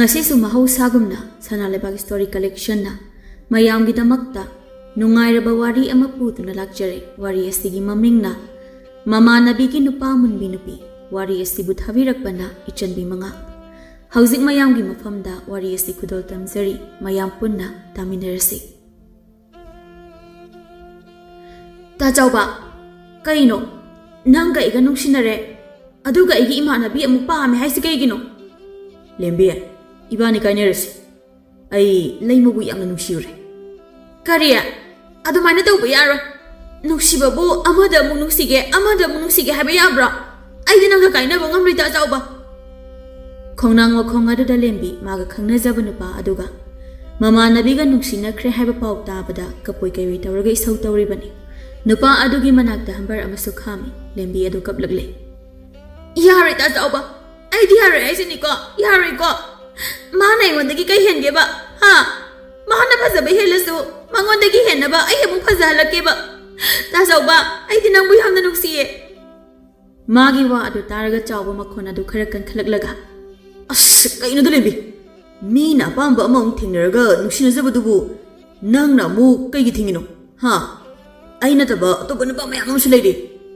Ngasisu mahausaagumna Sanalebag Story Collection na mayamgidamakta nungairaba wari ama putuna lakjare wari asigi maming na mama nabigi nupa munbi nupi wari asibu thabirakpa na ichanbi mga hauzik mayamgi mafamda wari asi kudol tamzari mayam punna taminarasi Tajauba kaino nanga iga nungsinare aduga igi imanabi amu paame haisi kaigino Lembe Ibani kainarasi ai leimubu yamna nungsiure Kariya adumaina tauba yaro nungsibabu amada mu nungsige haba yabra aidi nanga kainaba ngamri Tajauba Khongnang wa khong adu da lembi maga khangnajaba nupa aduga mama nabiga nungsinakre haba pau tabada kapoi kaiwi tawraga isau tawribani nupa adugi manakta hambar amasu khami lembi adu kaplagle Yare Tajauba aidi yare aisini ko yare ko Mana ingondagi kay henge ba ha Mana phazaba helasu mangondagi henna ba ai amu phazahalake ba Tajauba aidi nangbu yamna nungsiye Magi wa adu taraga chawba makhon adu khara kan khalaglaga As kaino dulebi Mina pamba among thingnaraga nungsinajabadu nangna mu kaigi thingino ha Aina taba to banu pa mayam amsu leide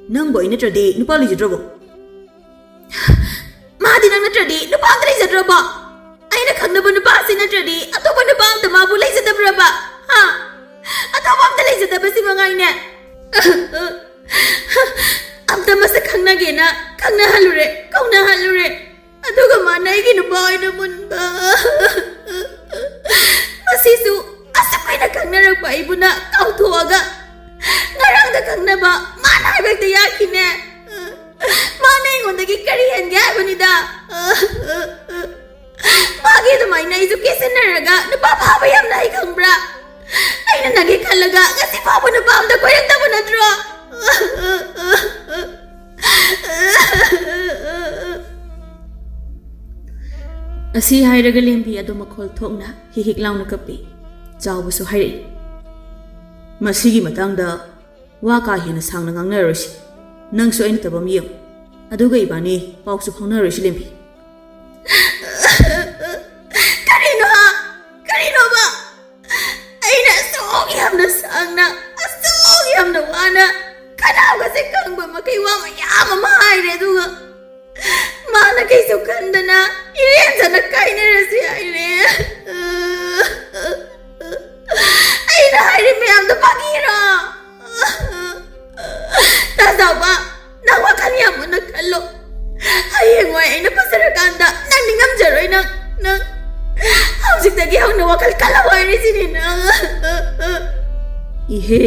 nangbo ina trade nupa lijidrabo Madi nang natradi nupa ang lijidrabo Aina khangnaba nupa sina tradi atoba nupa ang tamabu lijidraba ha atoba ang lijidraba si mga ina Ang tamasa khangnage na khangna halure aduga manay ginupa ay naman ba Masisu asapay na khangnaragpa ibu na kautuwaga Ngarang da khangnaba mana ibagda yakine Mana ingondagi karihan gaya banida Magi dumaina education naraga napapahaba yam na ikangbra Ay na nagi kalaga kasi papa na paamda ko yung tabo na dro Asi hairaga lembi ado makhol thokna hihiklau na kapi Chawbusu hairi Masigi matangda waka hena sangna ngangnararosi Nangsu aina tabam yung aduga ibani pausu phaunararosi lembi Karino ba Aina asong yamna sangna asong yamna wana Kanaw kasi kangba makaiwa mayama mahaire aduga Mana kayso kanda na iriyansa na kainarasi aire Aina haire mayamda pagiro Tajauba nang wakal yamo nagkalo Hayengway ay napasarakanda nang ningamjaroy nang Hausik dagi hau na wakal kalaway ni sininang Ihe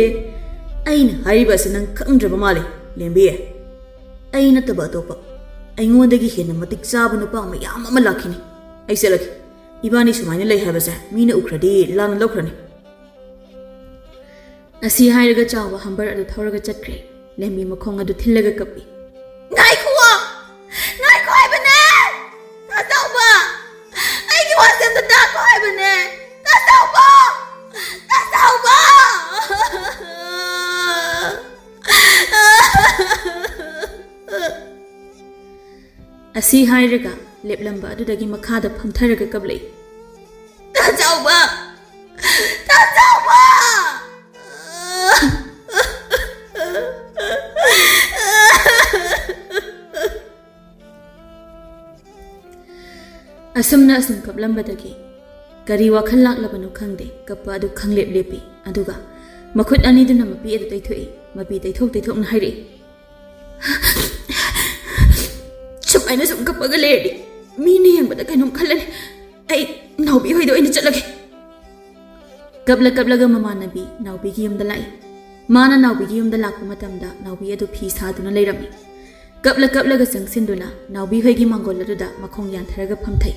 Aina haribasa nang kaandraba mali Lembi Aina taba topa Aingodagi hena matik saba na pa mayam malaki ni Ay salaki Ibani sumayna lay habasa mina ukradi lana lokrani Asi hairaga chawa hambar adu thauraga chatkre Lembi makhong adu thillaga kapi Ngai kuwa haibane Tajauba Aigi wasam da da ko haibane Tajauba Asi hairaga leplamba adudagi makhada phamtharaga kablei Tajauba Asumna asum kablamba dagi kari wakhal laklabanu khangde kappa adu khanglep lepi aduga makhut ani duna mapi adu taithoi mapi taithok na hairi Chup aina sum kappa ga lerdi mini yang bada kainom khalani ai naubi hoido aina chatlage kapla ga mama nabi naubi gi yumda lai mana naubi gi yumda lakpa matamda naubi adu phi saduna leirami kapla ga sangsinduna naubi hoigi mangol aduda makhong yan tharaga phamthai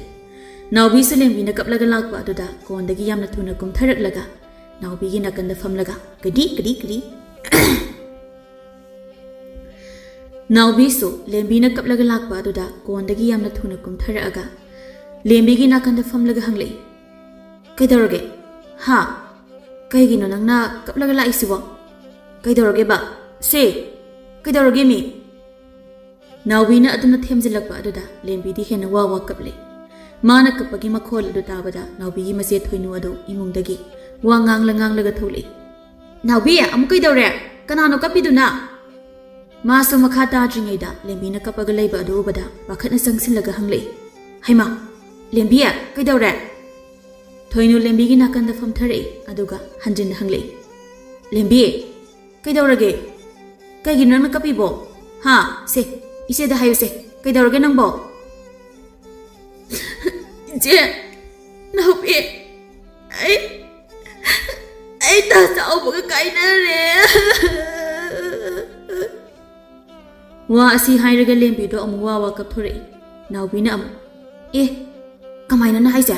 naubi sulembi na kapla ga lakpa aduda kondagi yamna thuna kumtharaklaga naubi gi nakanda famlaga kadi Naubi so lembi na kapla ga lakpa aduda kondagi yamna thuna kumtharaga lembi gi nakanda famlaga hanglei kaidoroge ha kaigino nangna kapla ga laisibo kaidoroge ba se kaidoroge mi Nawina aduna themjilakpa aduda lembidi hena wawa kaple ꯃꯥꯅ ꯀꯞꯄꯒꯤ ꯃꯈꯣꯜ ꯑꯗꯨ ꯇꯥꯕꯗ ꯅꯥꯎꯕꯤꯒꯤ ꯃꯆꯦ ꯊꯣꯏꯅꯨ ꯑꯗꯨ ꯏꯃꯨꯡꯗꯒꯤ ꯋꯥ ꯉꯥꯡꯂꯒ ꯊꯣꯛꯂꯛꯏ꯫ ꯅꯥꯎꯕꯤ ꯑꯃꯨꯛ ꯀꯩꯗꯧꯔꯦ? ꯀꯅꯥꯅꯣ ꯀꯞꯄꯤꯗꯨꯅ? ꯃꯥꯁꯨ ꯃꯈꯥ ꯇꯥꯗ꯭ꯔꯤꯉꯩꯗ ꯂꯦꯝꯕꯤꯅ ꯀꯞꯄꯒ ꯂꯩꯕ ꯑꯗꯨ ꯎꯕꯗ ꯄꯥꯈꯠꯅ ꯆꯪꯁꯤꯜꯂꯒ ꯍꯪꯂꯛꯏ꯫ ꯍꯩꯃꯥ ꯂꯦꯝꯕꯤ ꯀꯩꯗꯧꯔꯦ? ꯊꯣꯏꯅꯨ ꯂꯦꯝꯕꯤꯒꯤ ꯅꯥꯀꯟꯗ ꯐꯝꯊꯔꯛꯏ ꯑꯗꯨꯒ ꯍꯟꯖꯤꯟꯅ ꯍꯪꯂꯛꯏ꯫ ꯂꯦꯝꯕꯤ ꯀꯩꯗꯧꯔꯒꯦ? ꯀꯩꯒꯤꯅꯣ ꯅꯪꯅ ꯀꯞꯄꯤꯕꯣ? ꯍꯥ ꯁꯦ ꯏꯆꯦꯗ ꯍꯥꯏꯌꯨꯁꯦ ꯀꯩꯗꯧꯔꯒꯦ ꯅꯪꯕꯣ? ꯏꯆꯦ ꯅꯥꯎꯕꯤ ꯑꯩ ꯇꯥ ꯆꯥꯎꯕꯒ ꯀꯥꯏꯅꯔꯦ꯫ ꯋꯥ ꯑꯁꯤ ꯍꯥꯏꯔꯒ ꯂꯦꯝꯕꯤꯗꯣ ꯑꯃꯨꯛ ꯋꯥ ꯀꯞꯊꯣꯔꯛꯏ꯫ ꯅꯥꯎꯕꯤꯅ ꯑꯃꯨꯛ ꯀꯃꯥꯏꯅ ꯍꯥꯏꯁꯦ?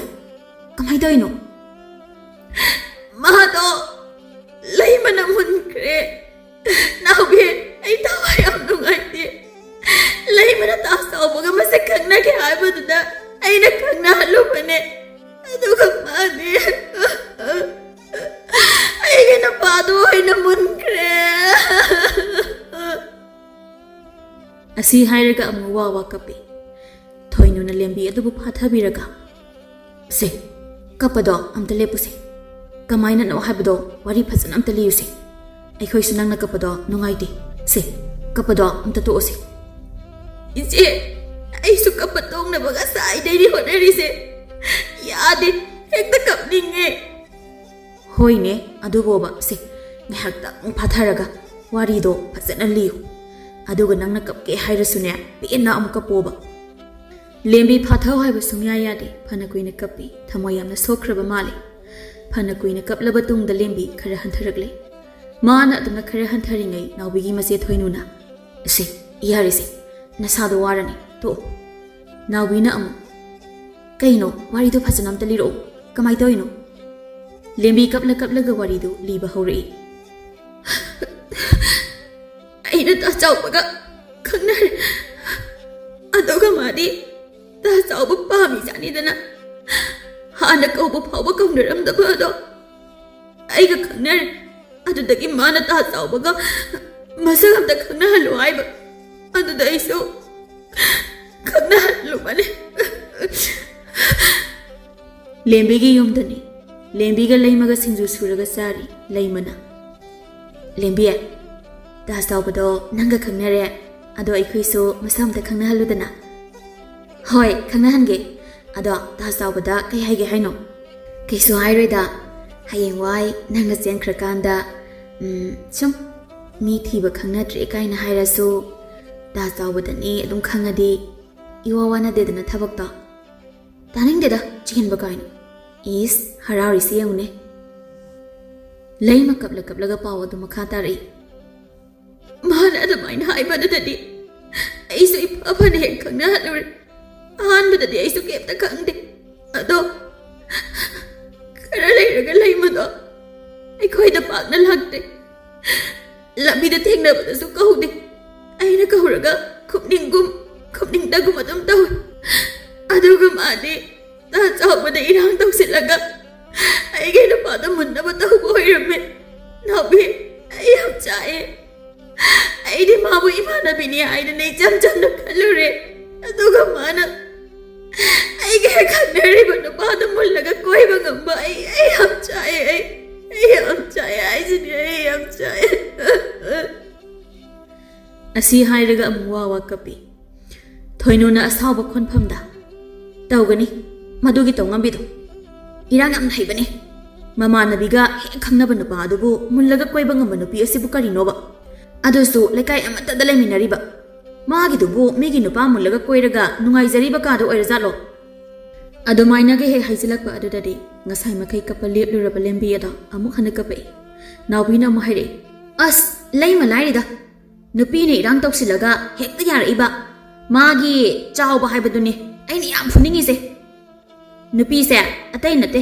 ꯀꯃꯥꯏ ꯇꯧꯔꯤꯅꯣ? ꯃꯥꯗꯣ ꯂꯩꯃꯅ ꯃꯨꯟꯈ꯭ꯔꯦ꯫ ꯅꯥꯎꯕꯤ ꯑꯩ ꯊꯋꯥꯏ ꯌꯥꯝ ꯅꯨꯡꯉꯥꯏꯇꯦ꯫ ꯂꯩꯃꯅ ꯇꯥ ꯆꯥꯎꯕꯒ ꯃꯁꯛ ꯈꯪꯅꯒꯦ ꯍꯥꯏꯕꯗꯨꯗ ꯑꯩꯅ ꯈꯪꯅꯍꯜꯂꯨꯕꯅꯦ꯫ ꯑꯗꯨꯒ ꯃꯥꯗꯤ ꯑꯩꯒꯤ ꯅꯨꯄꯥꯗꯣ ꯑꯣꯏꯅ ꯃꯨꯟꯈ꯭ꯔꯦ꯫ ꯑꯁꯤ ꯍꯥꯏꯔꯒ ꯑꯃꯨꯛ ꯋꯥ ꯀꯞꯄꯤ꯫ ꯊꯣꯏꯅꯨꯅ ꯂꯦꯝꯕꯤ ꯑꯗꯨꯕꯨ ꯐꯥꯊꯕꯤꯔꯒ ꯁꯦ ꯀꯞꯄꯗꯣ ꯑꯝꯇ ꯂꯦꯞꯄꯨꯁꯦ꯫ ꯀꯃꯥꯏꯅꯅꯣ ꯍꯥꯏꯕꯗꯣ ꯋꯥꯔꯤ ꯐꯖꯅ ꯑꯝꯇ ꯂꯤꯌꯨꯁꯦ꯫ ꯑꯩꯈꯣꯏꯁꯨ ꯅꯪꯅ ꯀꯞꯄꯗꯣ ꯅꯨꯡꯉꯥꯏꯇꯦ꯫ ꯁꯦ ꯀꯞꯄꯗꯣ ꯑꯝꯇ ꯇꯣꯛꯑꯁꯦ꯫ ꯏꯆꯦ ꯑꯩꯁꯨ ꯀꯞꯄ ꯇꯣꯛꯅꯕ ꯉꯁꯥꯏꯗꯩ ꯍꯣꯠꯅꯔꯤꯁꯦ ꯌꯥꯗꯦ ꯍꯦꯛꯇ ꯀꯞꯅꯤꯡꯉꯦ꯫ ꯍꯣꯏꯅꯦ ꯑꯗꯨꯕꯣꯕ ꯁꯦ ꯉꯥꯏꯍꯥꯛꯇꯪ ꯐꯥꯊꯔꯒ ꯋꯥꯔꯤꯗꯣ ꯐꯖꯅ ꯂꯤꯌꯨ꯫ ꯑꯗꯨꯒ ꯅꯪꯅ ꯀꯞꯀꯦ ꯍꯥꯏꯔꯁꯨꯅꯦ ꯄꯦꯟꯅ ꯑꯃꯨꯛ ꯀꯞꯄꯣꯕ꯫ ꯂꯦꯝꯕꯤ ꯐꯥꯊꯧ ꯍꯥꯏꯕ ꯁꯨꯡꯌꯥ ꯌꯥꯗꯦ꯫ ꯐꯅ ꯀꯨꯏꯅ ꯀꯞꯄꯤ꯫ ꯊꯃꯣꯏ ꯌꯥꯝꯅ ꯁꯣꯛꯈ꯭ꯔꯕ ꯃꯥꯜꯂꯤ꯫ ꯐꯅ ꯀꯨꯏꯅ ꯀꯞꯂꯕ ꯇꯨꯡꯗ ꯂꯦꯝꯕꯤ ꯈꯔ ꯍꯟꯊꯔꯛꯂꯦ꯫ ꯃꯥꯅ ꯑꯗꯨꯅ ꯈꯔ ꯍꯟꯊꯔꯤꯉꯩ ꯅꯥꯎꯕꯤꯒꯤ ꯃꯆꯦ ꯊꯣꯏꯅꯨꯅ ꯁꯦ ꯌꯥꯔꯦꯁꯦ ꯅꯁꯥꯗꯣ ꯋꯥꯔꯅꯤ ꯇꯣꯛꯑꯣ꯫ ꯅꯥꯎꯕꯤꯅ ꯑꯃꯨꯛ ꯀꯩꯅꯣ ꯋꯥꯔꯤꯗꯣ ꯐꯖꯅ ꯑꯝꯇ ꯂꯤꯔꯛꯑꯣ ꯀꯃꯥꯏ ꯇꯧꯔꯤꯅꯣ? ꯂꯦꯝꯕꯤ ꯀꯞꯂꯒ ꯋꯥꯔꯤꯗꯨ ꯂꯤꯕ ꯍꯧꯔꯛꯏ꯫ ꯑꯩꯅ ꯇꯥ ꯆꯥꯎꯕꯒ ꯈꯪꯅꯔꯦ ꯑꯗꯨꯒ ꯃꯥꯗꯤ ꯇꯥ ꯆꯥꯎꯕ ꯄꯥꯝꯃꯤꯖꯥꯠꯅꯤꯗꯅ ꯍꯥꯟꯅ ꯀꯧꯕ ꯐꯥꯎꯕ ꯀꯧꯅꯔꯝꯗꯕ ꯑꯗꯣ ꯑꯩꯒ ꯈꯪꯅꯔꯦ꯫ ꯑꯗꯨꯗꯒꯤ ꯃꯥꯅ ꯇꯥ ꯆꯥꯎꯕꯒ ꯃꯁꯛ ꯑꯝꯇ ꯈꯪꯅꯍꯜꯂꯨ ꯍꯥꯏꯕ ꯑꯗꯨꯗ ꯑꯩꯁꯨ ꯈꯪꯅꯍꯜꯂꯨꯕꯅꯦ꯫ ꯂꯦꯝꯕꯤꯒꯤ ꯌꯨꯝꯗꯅꯤ꯫ ꯂꯦꯝꯕꯤꯒ ꯂꯩꯃꯒ ꯁꯤꯡꯖꯨ ꯁꯨꯔꯒ ꯆꯥꯔꯤ꯫ ꯂꯩꯃꯅ ꯂꯦꯝꯕꯤ ꯇꯥ ꯆꯥꯎꯕꯗꯣ ꯅꯪꯒ ꯈꯪꯅꯔꯦ ꯑꯗꯣ ꯑꯩꯈꯣꯏꯁꯨ ꯃꯁꯛ ꯑꯝꯇ ꯈꯪꯅꯍꯜꯂꯨꯗꯅ꯫ ꯍꯣꯏ ꯈꯪꯅꯍꯟꯒꯦ ꯑꯗꯣ ꯇꯥ ꯆꯥꯎꯕꯗ ꯀꯩ ꯍꯥꯏꯒꯦ ꯍꯥꯏꯅꯣ? ꯀꯩꯁꯨ ꯍꯥꯏꯔꯣꯏꯗ ꯍꯌꯦꯡꯋꯥꯏ ꯅꯪꯅ ꯆꯦꯟꯈ꯭ꯔꯀꯥꯟꯗ ꯁꯨꯝ ꯃꯤ ꯊꯤꯕ ꯈꯪꯅꯗ꯭ꯔꯦ ꯀꯥꯏꯅ ꯍꯥꯏꯔꯁꯨ ꯇꯥ ꯆꯥꯎꯕꯗꯅꯤ ꯑꯗꯨꯝ ꯈꯪꯉꯗꯤ 이와 와나데드나 타박다. 따닝데다 지겐바 가이노. 이스 하라우리스 예우네. 레이마 kapla pawa도 makatari. Mana da main haibada dadi. Aisu ipapane kangna halur. Ahanbada di aisu kepta kangde. Ado kara leiraga leima do. Aikoi da pagna lagde. Labi da thengnabada su kaude. Aina kauraga khupning dagum adum taw. Aduga madi ta chawbada irang tawsilaga. Aige na pada munna bataw boirame. Nabi ayam chae. Aidi mabu imana bini aida nei jam na kalure. Aduga mana aige khanari banu pada mullaga koi bangamba ayam chae. Ayam chae aisini ayam chae. Asi hairaga amwa kapi. Thoinuna asawba khonphamda. Tawgani madugi tawngam bidu. Irang am haibani. Mama nabiga hek khangnaba nupa adubu mullaga koiba ngamba nupi asibu karinoba. Adusu lekai amata da leminariba. Magi dubu migi nupa mullaga koiraga nungaijariba kadu oirazalo. Adumaina ge hek haisilakba adudadi ngasai makai kappa lepluraba lembi ada amuk hana kapai. Nawbina mu haire. As leima lairida. Nupi ne irang tawsilaga hekta yaraiba. Magi chawba haibaduni aini yam funingise. Nupi se atai nate.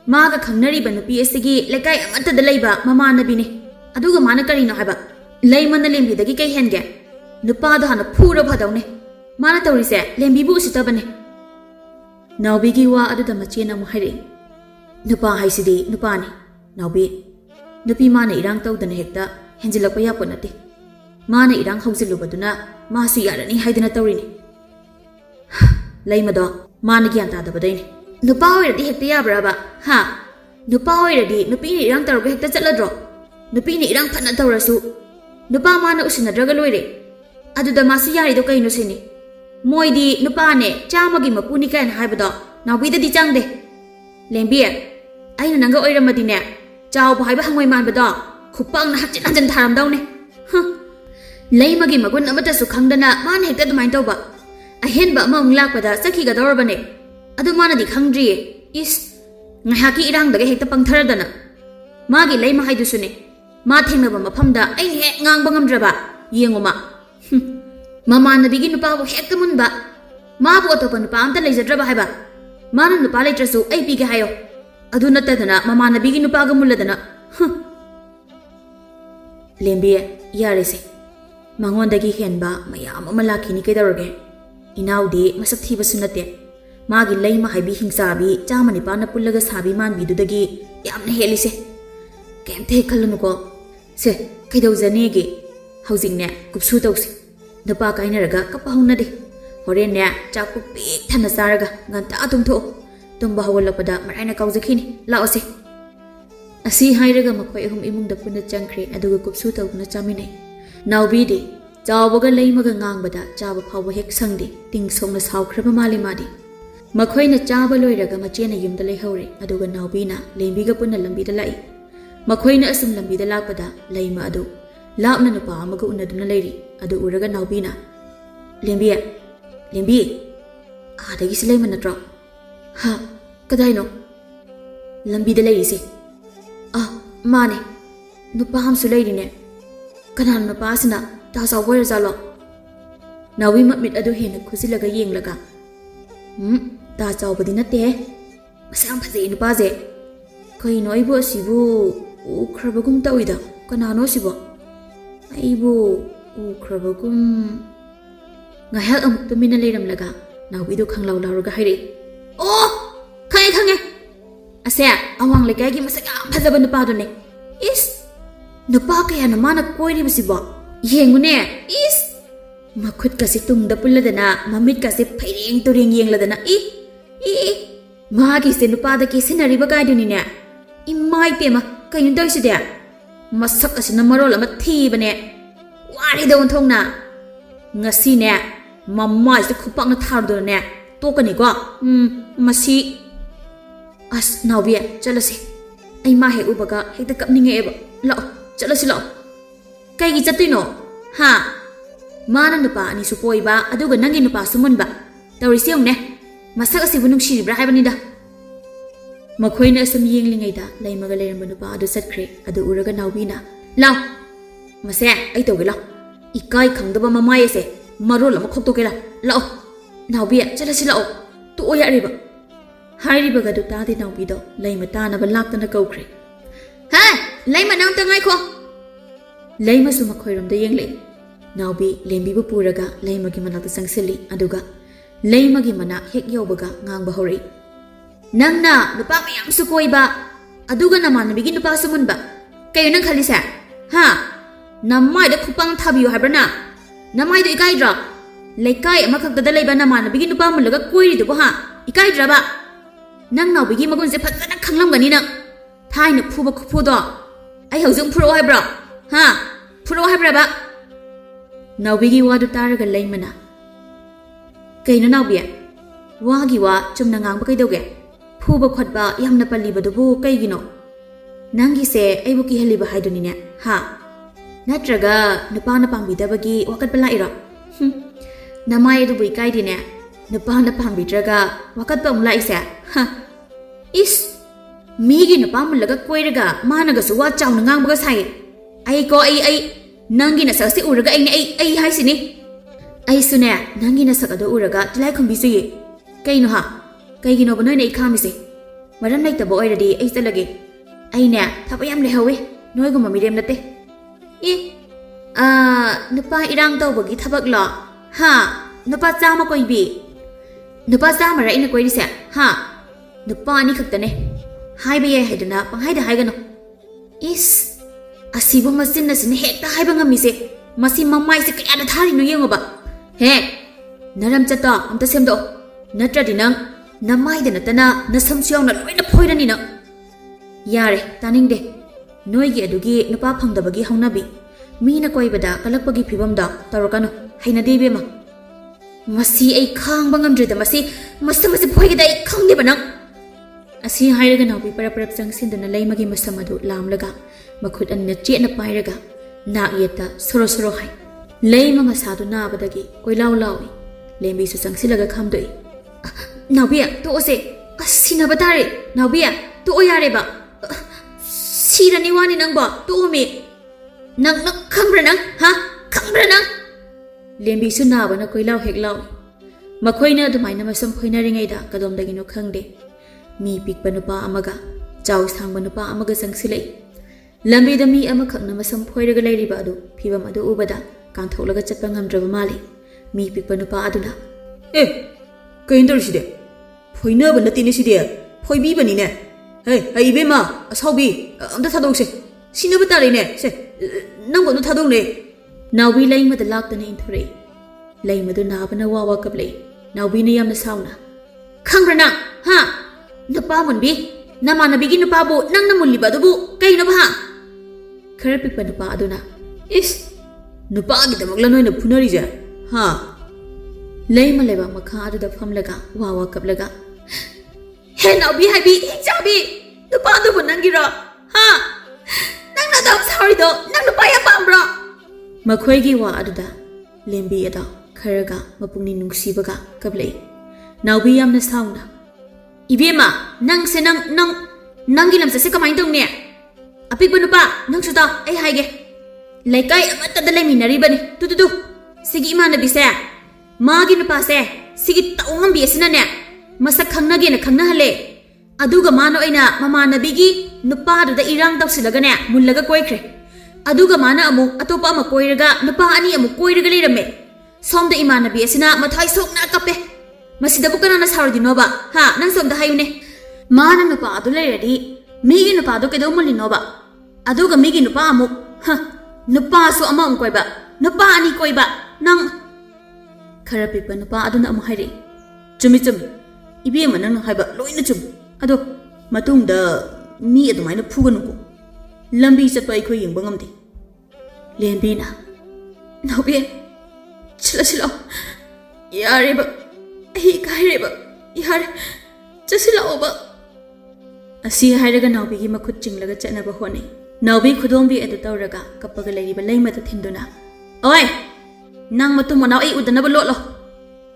Maga khangnariba nupi asigi lekai amata da leiba mama nabine. Aduga mana karino haiba. Leimana lembidagi kai henge. Nupa da hana phura phadawne. Mana tawrise lembibu usitabane. Nawbigi wa aduda machena mu haire. Nupa haisidi nupa ni. Nawbi. Nupi mana irang tawdana hekta henjilakpa yapo nate. Mana irang hausilubaduna masu yarani haidana tawrini. Leimado ꯃꯥꯅ ꯒ꯭ꯌꯥꯟ ꯇꯥꯗꯕꯗꯩꯅꯤ ꯅꯨꯄꯥ ꯑꯣꯏꯔꯗꯤ ꯍꯦꯛꯇ ꯌꯥꯕ꯭ꯔꯕ ꯍꯥ ꯅꯨꯄꯥ ꯑꯣꯏꯔꯗꯤ ꯅꯨꯄꯤꯅ ꯏꯔꯥꯡ ꯇꯧꯔꯒ ꯍꯦꯛꯇ ꯆꯠꯂꯗ꯭ꯔꯣ ꯅꯨꯄꯤꯅ ꯏꯔꯥꯡ ꯐꯅ ꯇꯧꯔꯁꯨ ꯅꯨꯄꯥ ꯃꯥꯅ ꯎꯁꯤꯟꯅꯗ꯭ꯔꯒ ꯂꯣꯏꯔꯦ ꯑꯗꯨꯗ ꯃꯥꯁꯨ ꯌꯥꯔꯤꯗꯣ ꯀꯩꯅꯣ ꯁꯤꯅꯤ ꯃꯣꯏꯗꯤ ꯅꯨꯄꯥꯅꯦ 100ꯒꯤ ꯃꯄꯨꯅꯤ ꯀꯥꯏꯅ ꯍꯥꯏꯕꯗꯣ ꯅꯥꯎꯕꯤꯗꯗꯤ ꯆꯪꯗꯦ ꯂꯦꯝꯕꯤ ꯑꯩꯅ ꯅꯪꯒ ꯑꯣꯏꯔꯝꯃꯗꯤꯅꯦ ꯆꯥꯎꯕ ꯍꯥꯏꯕ ꯍꯪꯉꯣꯏ ꯃꯥꯟꯕꯗꯣ ꯈꯨꯄꯥꯛꯅ ꯍꯟꯖꯤꯟ ꯍꯟꯖꯤꯟ ꯊꯥꯔꯝꯗꯧꯅꯦ ꯂꯩꯃꯒꯤ ꯃꯒꯨꯟ ꯑꯃꯠꯇꯁꯨ ꯈꯪꯗꯅ ꯃꯥꯅ ꯍꯦꯛꯇ ꯑꯗꯨꯃꯥꯏꯅ ꯇꯧꯕ ꯑꯍꯦꯟꯕ ꯑꯃꯃꯨꯛ ꯂꯥꯛꯄꯗ ꯆꯠꯈꯤꯒꯗꯧꯔꯕꯅꯦ ꯑꯗꯨ ꯃꯥꯅꯗꯤ ꯈꯪꯗ꯭ꯔꯤꯌꯦ ꯏꯁ ꯉꯥꯏꯍꯥꯛꯀꯤ ꯏꯔꯥꯡꯗꯒ ꯍꯦꯛꯇ ꯄꯪꯊꯔꯗꯅ ꯃꯥꯒꯤ ꯂꯩꯃ ꯍꯥꯏꯗꯨꯁꯨꯅꯦ ꯃꯥ ꯊꯦꯡꯅꯕ ꯃꯐꯝꯗ ꯑꯩꯅ ꯍꯦꯛ ꯉꯥꯡꯕ ꯉꯝꯗ꯭ꯔꯕ ꯌꯦꯡꯉꯨꯃ ꯃꯃꯥꯟꯅꯕꯤꯒꯤ ꯅꯨꯄꯥꯕꯨ ꯍꯦꯛꯇ ꯃꯨꯟꯕ ꯃꯥꯕꯨ ꯑꯇꯣꯞꯄ ꯅꯨꯄꯥ ꯑꯝꯇ ꯂꯩꯖꯗ꯭ꯔꯕ ꯍꯥꯏꯕ ꯃꯥꯅ ꯅꯨꯄꯥ ꯂꯩꯇ꯭ꯔꯁꯨ ꯑꯩ ꯄꯤꯒꯦ ꯍꯥꯏꯌꯣ ꯑꯗꯨ ꯅꯠꯇꯗꯅ ꯃꯃꯥꯟꯅꯕꯤꯒꯤ ꯅꯨꯄꯥꯒ ꯃꯨꯜꯂꯗꯅ ꯂꯦꯝꯕꯤ ꯌꯥꯔꯦꯁꯦ ꯃꯉꯣꯟꯗꯒꯤ ꯍꯦꯟꯕ ꯃꯌꯥꯝ ꯑꯃ ꯂꯥꯛꯈꯤꯅꯤ ꯀꯩꯗꯧꯔꯒꯦ ꯏꯅꯥꯎꯗꯤ ꯃꯁꯛ ꯊꯤꯕꯁꯨ ꯅꯠꯇꯦ ꯃꯥꯒꯤ ꯂꯩꯃ ꯍꯥꯏꯕꯤ ꯍꯤꯡꯆꯥꯕꯤ 109ꯅ ꯄꯨꯜꯂꯒ ꯁꯥꯕꯤ ꯃꯥꯟꯕꯤꯗꯨꯗꯒꯤ ꯌꯥꯝꯅ ꯍꯦꯜꯂꯤꯁꯦ ꯀꯩꯝꯇ ꯍꯦꯛ ꯈꯜꯂꯨꯅꯨꯀꯣ ꯁꯦ ꯀꯩꯗꯧꯖꯅꯦꯒꯦ ꯍꯧꯖꯤꯛꯅꯦ ꯀꯨꯞꯁꯨ ꯇꯧꯁꯤ ꯅꯨꯄꯥ ꯀꯥꯏꯅꯔꯒ ꯀꯞꯄ ꯍꯧꯅꯗꯦ ꯍꯣꯔꯦꯟꯅꯦ ꯆꯥꯛꯄꯨ ꯄꯤꯛ ꯊꯟꯅ ꯆꯥꯔꯒ ꯉꯟꯇꯥ ꯇꯨꯝꯊꯣꯛꯑꯣ ꯇꯨꯝꯕ ꯍꯧꯒꯠꯂꯛꯄꯗ ꯃꯔꯥꯏꯅ ꯀꯥꯎꯖꯈꯤꯅꯤ ꯂꯥꯛꯑꯣꯁꯦ ꯑꯁꯤ ꯍꯥꯏꯔꯒ ꯃꯈꯣꯏ ꯑꯍꯨꯝ ꯏꯃꯨꯡꯗ ꯄꯨꯟꯅ ꯆꯪꯈ꯭ꯔꯦ ꯑꯗꯨꯒ ꯀꯨꯞꯁꯨ ꯇꯧꯗꯨꯅ ꯆꯥꯃꯤꯟꯅꯩ ꯅꯥꯎꯕꯤꯗꯤ ꯆꯥꯎꯕꯒ ꯂꯩꯃꯒ ꯉꯥꯡꯕꯗ ꯆꯥꯕ ꯐꯥꯎꯕ ꯍꯦꯛ ꯁꯪꯗꯦ ꯇꯤꯡ ꯁꯣꯡꯅ ꯁꯥꯎꯈ꯭ꯔꯕ ꯃꯥꯜꯂꯤ ꯃꯥꯗꯤ ꯃꯈꯣꯏꯅ ꯆꯥꯕ ꯂꯣꯏꯔꯒ ꯃꯆꯦꯅ ꯌꯨꯝꯗ ꯂꯩꯍꯧꯔꯦ ꯑꯗꯨꯒ ꯅꯥꯎꯕꯤꯅ ꯂꯦꯝꯕꯤꯒ ꯄꯨꯟꯅ ꯂꯝꯕꯤꯗ ꯂꯥꯛꯏ ꯃꯈꯣꯏꯅ ꯑꯁꯨꯝ ꯂꯝꯕꯤꯗ ꯂꯥꯛꯄꯗ ꯂꯩꯃ ꯑꯗꯨ ꯂꯥꯞꯅ ꯅꯨꯄꯥ ꯑꯃꯒ ꯎꯅꯗꯨꯅ ꯂꯩꯔꯤ ꯑꯗꯨ ꯎꯔꯒ ꯅꯥꯎꯕꯤꯅ ꯂꯦꯝꯕꯤ ꯂꯦꯝꯕꯤ ꯑꯥꯗꯒꯤꯁꯤ ꯂꯩꯃ ꯅꯠꯇ꯭ꯔꯣ ꯍꯥ ꯀꯗꯥꯏꯅꯣ ꯂꯝꯕꯤꯗ ꯂꯩꯔꯤꯁꯦ ꯃꯥꯅꯦ ꯅꯨꯄꯥ ꯑꯃꯁꯨ ꯂꯩꯔꯤꯅꯦ ꯀꯅꯥꯅꯣ ꯅꯨꯄꯥꯁꯤꯅ ꯇꯥ ꯆꯥꯎꯕ ꯑꯣꯏꯔꯖꯥꯠꯂꯣ ꯅꯥꯎꯕꯤ ꯃꯃꯤꯠ ꯑꯗꯨ ꯍꯦꯟꯅ ꯈꯨꯖꯤꯜꯂꯒ ꯌꯦꯡꯂꯒ ꯇꯥ ꯆꯥꯎꯕꯗꯤ ꯅꯠꯇꯦ ꯃꯁꯛ ꯌꯥꯝ ꯐꯖꯩ ꯅꯨꯄꯥꯁꯦ ꯀꯩꯅꯣ ꯑꯩꯕꯨ ꯑꯁꯤꯕꯨ ꯎꯈ꯭ꯔꯕꯒꯨꯝ ꯇꯧꯏꯗ ꯀꯅꯥꯅꯣ ꯁꯤꯕꯣ ꯑꯩꯕꯨ ꯎꯈ꯭ꯔꯕꯒꯨꯝ ꯉꯥꯏꯍꯥꯛ ꯑꯃꯨꯛ ꯇꯨꯃꯤꯟꯅ ꯂꯩꯔꯝꯂꯒ ꯅꯥꯎꯕꯤꯗꯨ ꯈꯪꯂꯥꯎ ꯂꯥꯎꯔꯒ ꯍꯥꯏꯔꯛꯏ ꯑꯣ ꯈꯪꯉꯦ ꯑꯁꯦ ꯑꯋꯥꯡ ꯂꯩꯀꯥꯏꯒꯤ ꯃꯁꯛ ꯌꯥꯝ ꯐꯖꯕ ꯅꯨꯄꯥꯗꯨꯅꯦ ꯏꯁ ꯅꯨꯄꯥ ꯀꯌꯥꯅ ꯃꯥꯅ ꯀꯣꯏꯔꯤꯕꯁꯤꯕꯣ ꯌꯦꯡꯉꯨꯅꯦ ꯏꯁ ꯃꯈꯨꯠꯀꯁꯦ ꯇꯨꯡꯗ ꯄꯨꯜꯂꯗꯅ ꯃꯃꯤꯠꯀꯁꯦ ꯐꯩꯔꯦꯡ ꯇꯨꯔꯦꯡ ꯌꯦꯡꯂꯗꯅ ꯃꯥꯒꯤꯁꯦ ꯅꯨꯄꯥꯗ ꯀꯦꯁꯤꯟꯅꯔꯤꯕ ꯀꯥꯏꯗꯨꯅꯤꯅꯦ ꯏꯃꯥꯏ ꯄꯦꯝꯃ ꯀꯩꯅꯣ ꯇꯧꯔꯤꯁꯤꯗꯤ ꯃꯁꯛ ꯑꯁꯤꯅ ꯃꯔꯣꯜ ꯑꯃ ꯊꯤꯕꯅꯦ ꯋꯥꯔꯤꯗ ꯑꯣꯟꯊꯣꯛꯅ ꯉꯁꯤꯅꯦ ꯃꯃꯥꯏꯁꯤꯗ ꯈꯨꯄꯥꯛꯅ ꯊꯥꯔꯨꯗꯅꯅꯦ ꯇꯣꯛꯀꯅꯤꯀꯣ ꯃꯁꯤ ꯑꯁ ꯅꯥꯎꯕꯤ ꯆꯠꯂꯁꯤ ꯑꯩ ꯃꯥ ꯍꯦꯛ ꯎꯕꯒ ꯍꯦꯛꯇ ꯀꯞꯅꯤꯡꯉꯛꯑꯦꯕ ꯂꯥꯛꯑꯣ ꯆꯠꯂꯁꯤ ꯂꯥꯛꯑꯣ ꯀꯩꯒꯤ ꯆꯠꯇꯣꯏꯅꯣ ꯍꯥ ꯃꯥꯅ ꯅꯨꯄꯥ ꯑꯅꯤꯁꯨ ꯀꯣꯏꯕ ꯑꯗꯨꯒ ꯅꯪꯒꯤ ꯅꯨꯄꯥꯁꯨ ꯃꯨꯟꯕ ꯇꯧꯔꯤꯁꯤ ꯌꯦꯡꯉꯨꯅꯦ ꯃꯁꯛ ꯑꯁꯤꯕꯨ ꯅꯨꯡꯁꯤꯔꯤꯕ꯭ꯔꯥ ꯍꯥꯏꯕꯅꯤꯗ ꯃꯈꯣꯏꯅ ꯑꯁꯨꯝ ꯌꯦꯡꯂꯤꯉꯩꯗ ꯂꯩꯃꯒ ꯂꯩꯔꯝꯕ ꯅꯨꯄꯥ ꯑꯗꯨ ꯆꯠꯈ꯭ꯔꯦ ꯑꯗꯨ ꯎꯔꯒ ꯅꯥꯎꯕꯤꯅ ꯂꯥꯎ ꯃꯁꯦ ꯑꯩ ꯇꯧꯒꯦ ꯂꯥꯎ ꯏꯀꯥꯏ ꯈꯪꯗꯕ ꯃꯃꯥꯏ ꯑꯁꯦ ꯃꯔꯣꯜ ꯑꯃ ꯈꯣꯛꯇꯣꯛꯀꯦ ꯂꯥꯛꯑꯣ ꯅꯥꯎꯕꯤ ꯆꯠꯂꯁꯤ ꯂꯥꯛꯑꯣ ꯇꯣꯛꯑꯣ ꯌꯥꯔꯤꯕ ꯍꯥꯏꯔꯤꯕꯒꯗꯨ ꯇꯥꯗꯦ ꯅꯥꯎꯕꯤꯗꯣ ꯂꯩꯃ ꯇꯥꯅꯕ ꯂꯥꯛꯇꯅ ꯀꯧꯈ꯭ꯔꯦ ꯍꯥ ꯂꯩꯃ ꯅꯪꯇ ꯉꯥꯏꯈꯣ ꯂꯩꯃꯁꯨ ꯃꯈꯣꯏꯔꯣꯝꯗ ꯌꯦꯡꯂꯛꯏ ꯅꯥꯎꯕꯤ ꯂꯦꯝꯕꯤꯕꯨ ꯄꯨꯔꯒ ꯂꯩꯃꯒꯤ ꯃꯅꯥꯛꯇ ꯆꯪꯁꯤꯜꯂꯤ ꯑꯗꯨꯒ ꯂꯩꯃꯒꯤ ꯃꯅꯥꯛ ꯍꯦꯛ ꯌꯧꯕꯒ ꯉꯥꯡꯕ ꯍꯧꯔꯛꯏ ꯅꯪꯅ ꯅꯨꯄꯥ ꯃꯌꯥꯝꯁꯨ ꯀꯣꯏꯕ ꯑꯗꯨꯒ ꯅꯃꯥꯟꯅꯕꯤꯒꯤ ꯅꯨꯄꯥꯁꯨ ꯃꯨꯟꯕ ꯀꯩꯅꯣ ꯅꯪ ꯈꯜꯂꯤꯁꯦ ꯍꯥ ꯅꯃꯥꯏꯗ ꯈꯨꯄꯥꯡ ꯊꯥꯕꯤꯌꯨ ꯍꯥꯏꯕ꯭ꯔꯅ ꯅꯃꯥꯏꯗꯣ ꯏꯀꯥꯏꯗ꯭ꯔꯣ ꯂꯩꯀꯥꯏ ꯑꯃꯈꯛꯇꯗ ꯂꯩꯕ ꯅꯃꯥꯟꯅꯕꯤꯒꯤ ꯅꯨꯄꯥ ꯃꯨꯜꯂꯒ ꯀꯣꯏꯔꯤꯗꯨꯕꯨ ꯍꯥ ꯏꯀꯥꯏꯗ꯭ꯔꯕ ꯅꯪ ꯅꯥꯎꯕꯤꯒꯤ ꯃꯒꯨꯟꯁꯦ ꯐꯖꯅ ꯈꯪꯂꯝꯒꯅꯤ ꯅꯪ ꯊꯥꯏꯅ ꯐꯨꯕ ꯈꯨꯐꯨꯗꯣ ꯑꯩ ꯍꯧꯖꯤꯛ ꯐꯨꯔꯛꯑꯣ ꯍꯥꯏꯕ꯭ꯔꯣ ꯍꯥ ꯐꯨꯔꯛꯑꯣ ꯍꯥꯏꯕ꯭ꯔꯕ ꯅꯥꯎꯕꯤꯒꯤ ꯋꯥꯗꯨ ꯇꯥꯔꯒ ꯂꯩꯃꯅ ꯀꯩꯅꯣ ꯅꯥꯎꯕꯤ ꯋꯥꯒꯤ ꯋꯥ ꯆꯨꯝꯅ ꯉꯥꯡꯕ ꯀꯩꯗꯧꯒꯦ ꯐꯨꯕ ꯈꯣꯠꯄ ꯌꯥꯝꯅ ꯄꯜꯂꯤꯕꯗꯨꯕꯨ ꯀꯩꯒꯤꯅꯣ ꯅꯪꯒꯤꯁꯦ ꯑꯩꯕꯨ ꯀꯤꯍꯜꯂꯤꯕ ꯍꯥꯏꯗꯨꯅꯤꯅꯦ ꯍꯥ ꯅꯠꯇ꯭ꯔꯒ ꯅꯨꯄꯥꯅ ꯄꯥꯝꯕꯤꯗꯕꯒꯤ ꯋꯥꯀꯠꯄ ꯂꯥꯛꯏꯔꯣ ꯅꯃꯥꯏ ꯑꯗꯨꯕꯨ ꯏꯀꯥꯏꯗꯦꯅꯦ ꯅꯨꯄꯥꯅ ꯄꯥꯝꯕꯤꯗ꯭ꯔꯒ ꯋꯥꯀꯠꯄ ꯑꯃꯨꯛ ꯂꯥꯛꯏꯁꯦ ꯏꯁ ꯃꯤꯒꯤ ꯅꯨꯄꯥ ꯃꯨꯜꯂꯒ ꯀꯣꯏꯔꯒ ꯃꯥꯅꯒꯁꯨ ꯋꯥ ꯆꯥꯎꯅ ꯉꯥꯡꯕꯒ ꯁꯥꯏ ꯑꯩ ꯅꯪꯒꯤ ꯅꯁꯛꯁꯦ ꯎꯔꯒ ꯑꯩ ꯍꯥꯏꯁꯤꯅꯤ ꯑꯩꯁꯨꯅꯦ ꯅꯪꯒꯤ ꯅꯁꯛ ꯑꯗꯨ ꯎꯔꯒ ꯇꯤꯜꯍꯥꯏꯈꯨꯝꯕꯤ ꯆꯨꯏ ꯀꯩꯅꯣ ꯀꯩꯒꯤꯅꯣꯕ ꯅꯣꯏꯅ ꯑꯩ ꯈꯥꯝꯃꯤꯁꯦ ꯃꯔꯝ ꯂꯩꯇꯕ ꯑꯣꯏꯔꯗꯤ ꯑꯩ ꯆꯠꯂꯒꯦ ꯑꯩꯅꯦ ꯊꯕꯛ ꯌꯥꯝ ꯂꯩꯍꯧꯋꯤ ꯅꯣꯏꯒꯨꯝꯕ ꯃꯤꯔꯦꯝ ꯅꯠꯇꯦ ꯅꯨꯄꯥ ꯏꯔꯥꯡ ꯇꯧꯕꯒꯤ ꯊꯕꯛꯂꯣ ꯍꯥ ꯅꯨꯄꯥ 100 ꯀꯣꯏꯕꯤ ꯅꯨꯄꯥ 100ꯔ ꯑꯩꯅ ꯀꯣꯏꯔꯤꯁꯦ ꯍꯥ ꯅꯨꯄꯥ 2 ꯈꯛꯇꯅꯦ ꯍꯥꯏꯕ ꯌꯥꯏ ꯍꯥꯏꯗꯅ ꯄꯪꯍꯥꯏꯗ ꯍꯥꯏꯒꯅꯨ ꯏꯁ ꯑꯁꯤꯕꯨ ꯃꯆꯤꯟ ꯑꯁꯤꯅ ꯍꯦꯛꯇ ꯍꯥꯏꯕ ꯉꯝꯃꯤꯁꯦ ꯃꯁꯤ ꯃꯃꯥꯏꯁꯦ ꯀꯌꯥꯗ ꯊꯥꯔꯤꯅꯣ ꯌꯦꯡꯉꯣꯕ ꯍꯦꯛ ꯅꯔꯝ ꯆꯠꯇꯣ ꯑꯝꯇ ꯁꯦꯝꯗꯣꯛꯑꯣ ꯅꯠꯇ꯭ꯔꯗꯤ ꯅꯪ Namai the Natana, Nasam Siong, not the point in a Yare, tanning de. Noigi adugi nupa phangdabagi haunabi mina koibada kalakpagi phibamda tarokano haina debema masi ai khangba ngamdrida masi masamasi phoigida ai khangde banang asi hairaga nabi parap changsinduna leimagi masamadu lamlaga makhut anna chena pairaga na yeta soro soro hai leima masadu nabadagi koilaw lawi lembi su changsilaga khamdoi nabiya to ose asina batare nabiya to oyare ba Sirani wani nang ba to me nang khambra nang ha khambra nang lembi su na ba na koilaw heklaw makhoina adumaina masam phoina ringai da kadom dagino khangde mi pikpa nupa amaga chaw sangba nupa amaga sangsilai lambi da mi ama khakna masam phoiraga leiri ba adu phibam adu ubada kangtholaga chatpa ngamdraba mali mi pikpa nupa aduna kaindor side phoina ba natini side phoibi bani ne Hey, Bema, a hobby, the Tadose. Sinabatari, say, number no Tadone. Now we lay with the locked and in three. Lay with the nab and a wawa kablay. Now we name the sauna. Kangrana, ha! The Pamon be, Namana begin to Pabo, Nanamuli Badubu, Kain of ha. Kerpik and the Paduna. Is no bag the Moglano in the Punarija, ha. Lay Maleva Makadu the Pamlaga, Wawa Kablaga. Hey, now be happy, Chabi! The Padu Nangira, ha! Nang na sorry though, Nang the Paya Pambra! Makwegi wa aduda, Lembi ada, Karaga, Mapuni Nungsibaga, Kablay. Now be am the sound. Ibema, Nang se Nangilam se Sicamaindong near. A pig bunupa, Nang Suda, a hige. Like I am at the Leminary bunny, do. Sigimana be say. Magin passe, Sigit Ombi a sinner. Masak Kanagi and a Kanale. Aduga mano ina, Mamana bigi, Nupa the Irang of Silagana, Mulaga Quakre. Aduga mana amu, Atopa Makoiraga, Nupa ani amukoiraga me. Som the Imana Biesina, Matai sok na kape. Masidabukanas Hardinova, ha, Nansam the Haine. Mana Nupa Aduladi, Migi Nupa Dokedomolinova. Aduga Migi Nupamu, ha, Nupa so among Koiba, Nupa ani Koiba, Nang Karapipa Nupa Aduna Muhari. Jumitum. Ibema nang haiba loina chum ado matung da mi adumaina phuganu ko lambi chatpa akhoi yengba ngamde lembi na naube chila yare ba hi kaire ba yare chasila ba asi hairaga naubi gi makhut chinglaga chana ba hone naubi khudombi adu tawraga kapaga leriba leima ta thinduna oi nang matung manau ai udana ba lotlo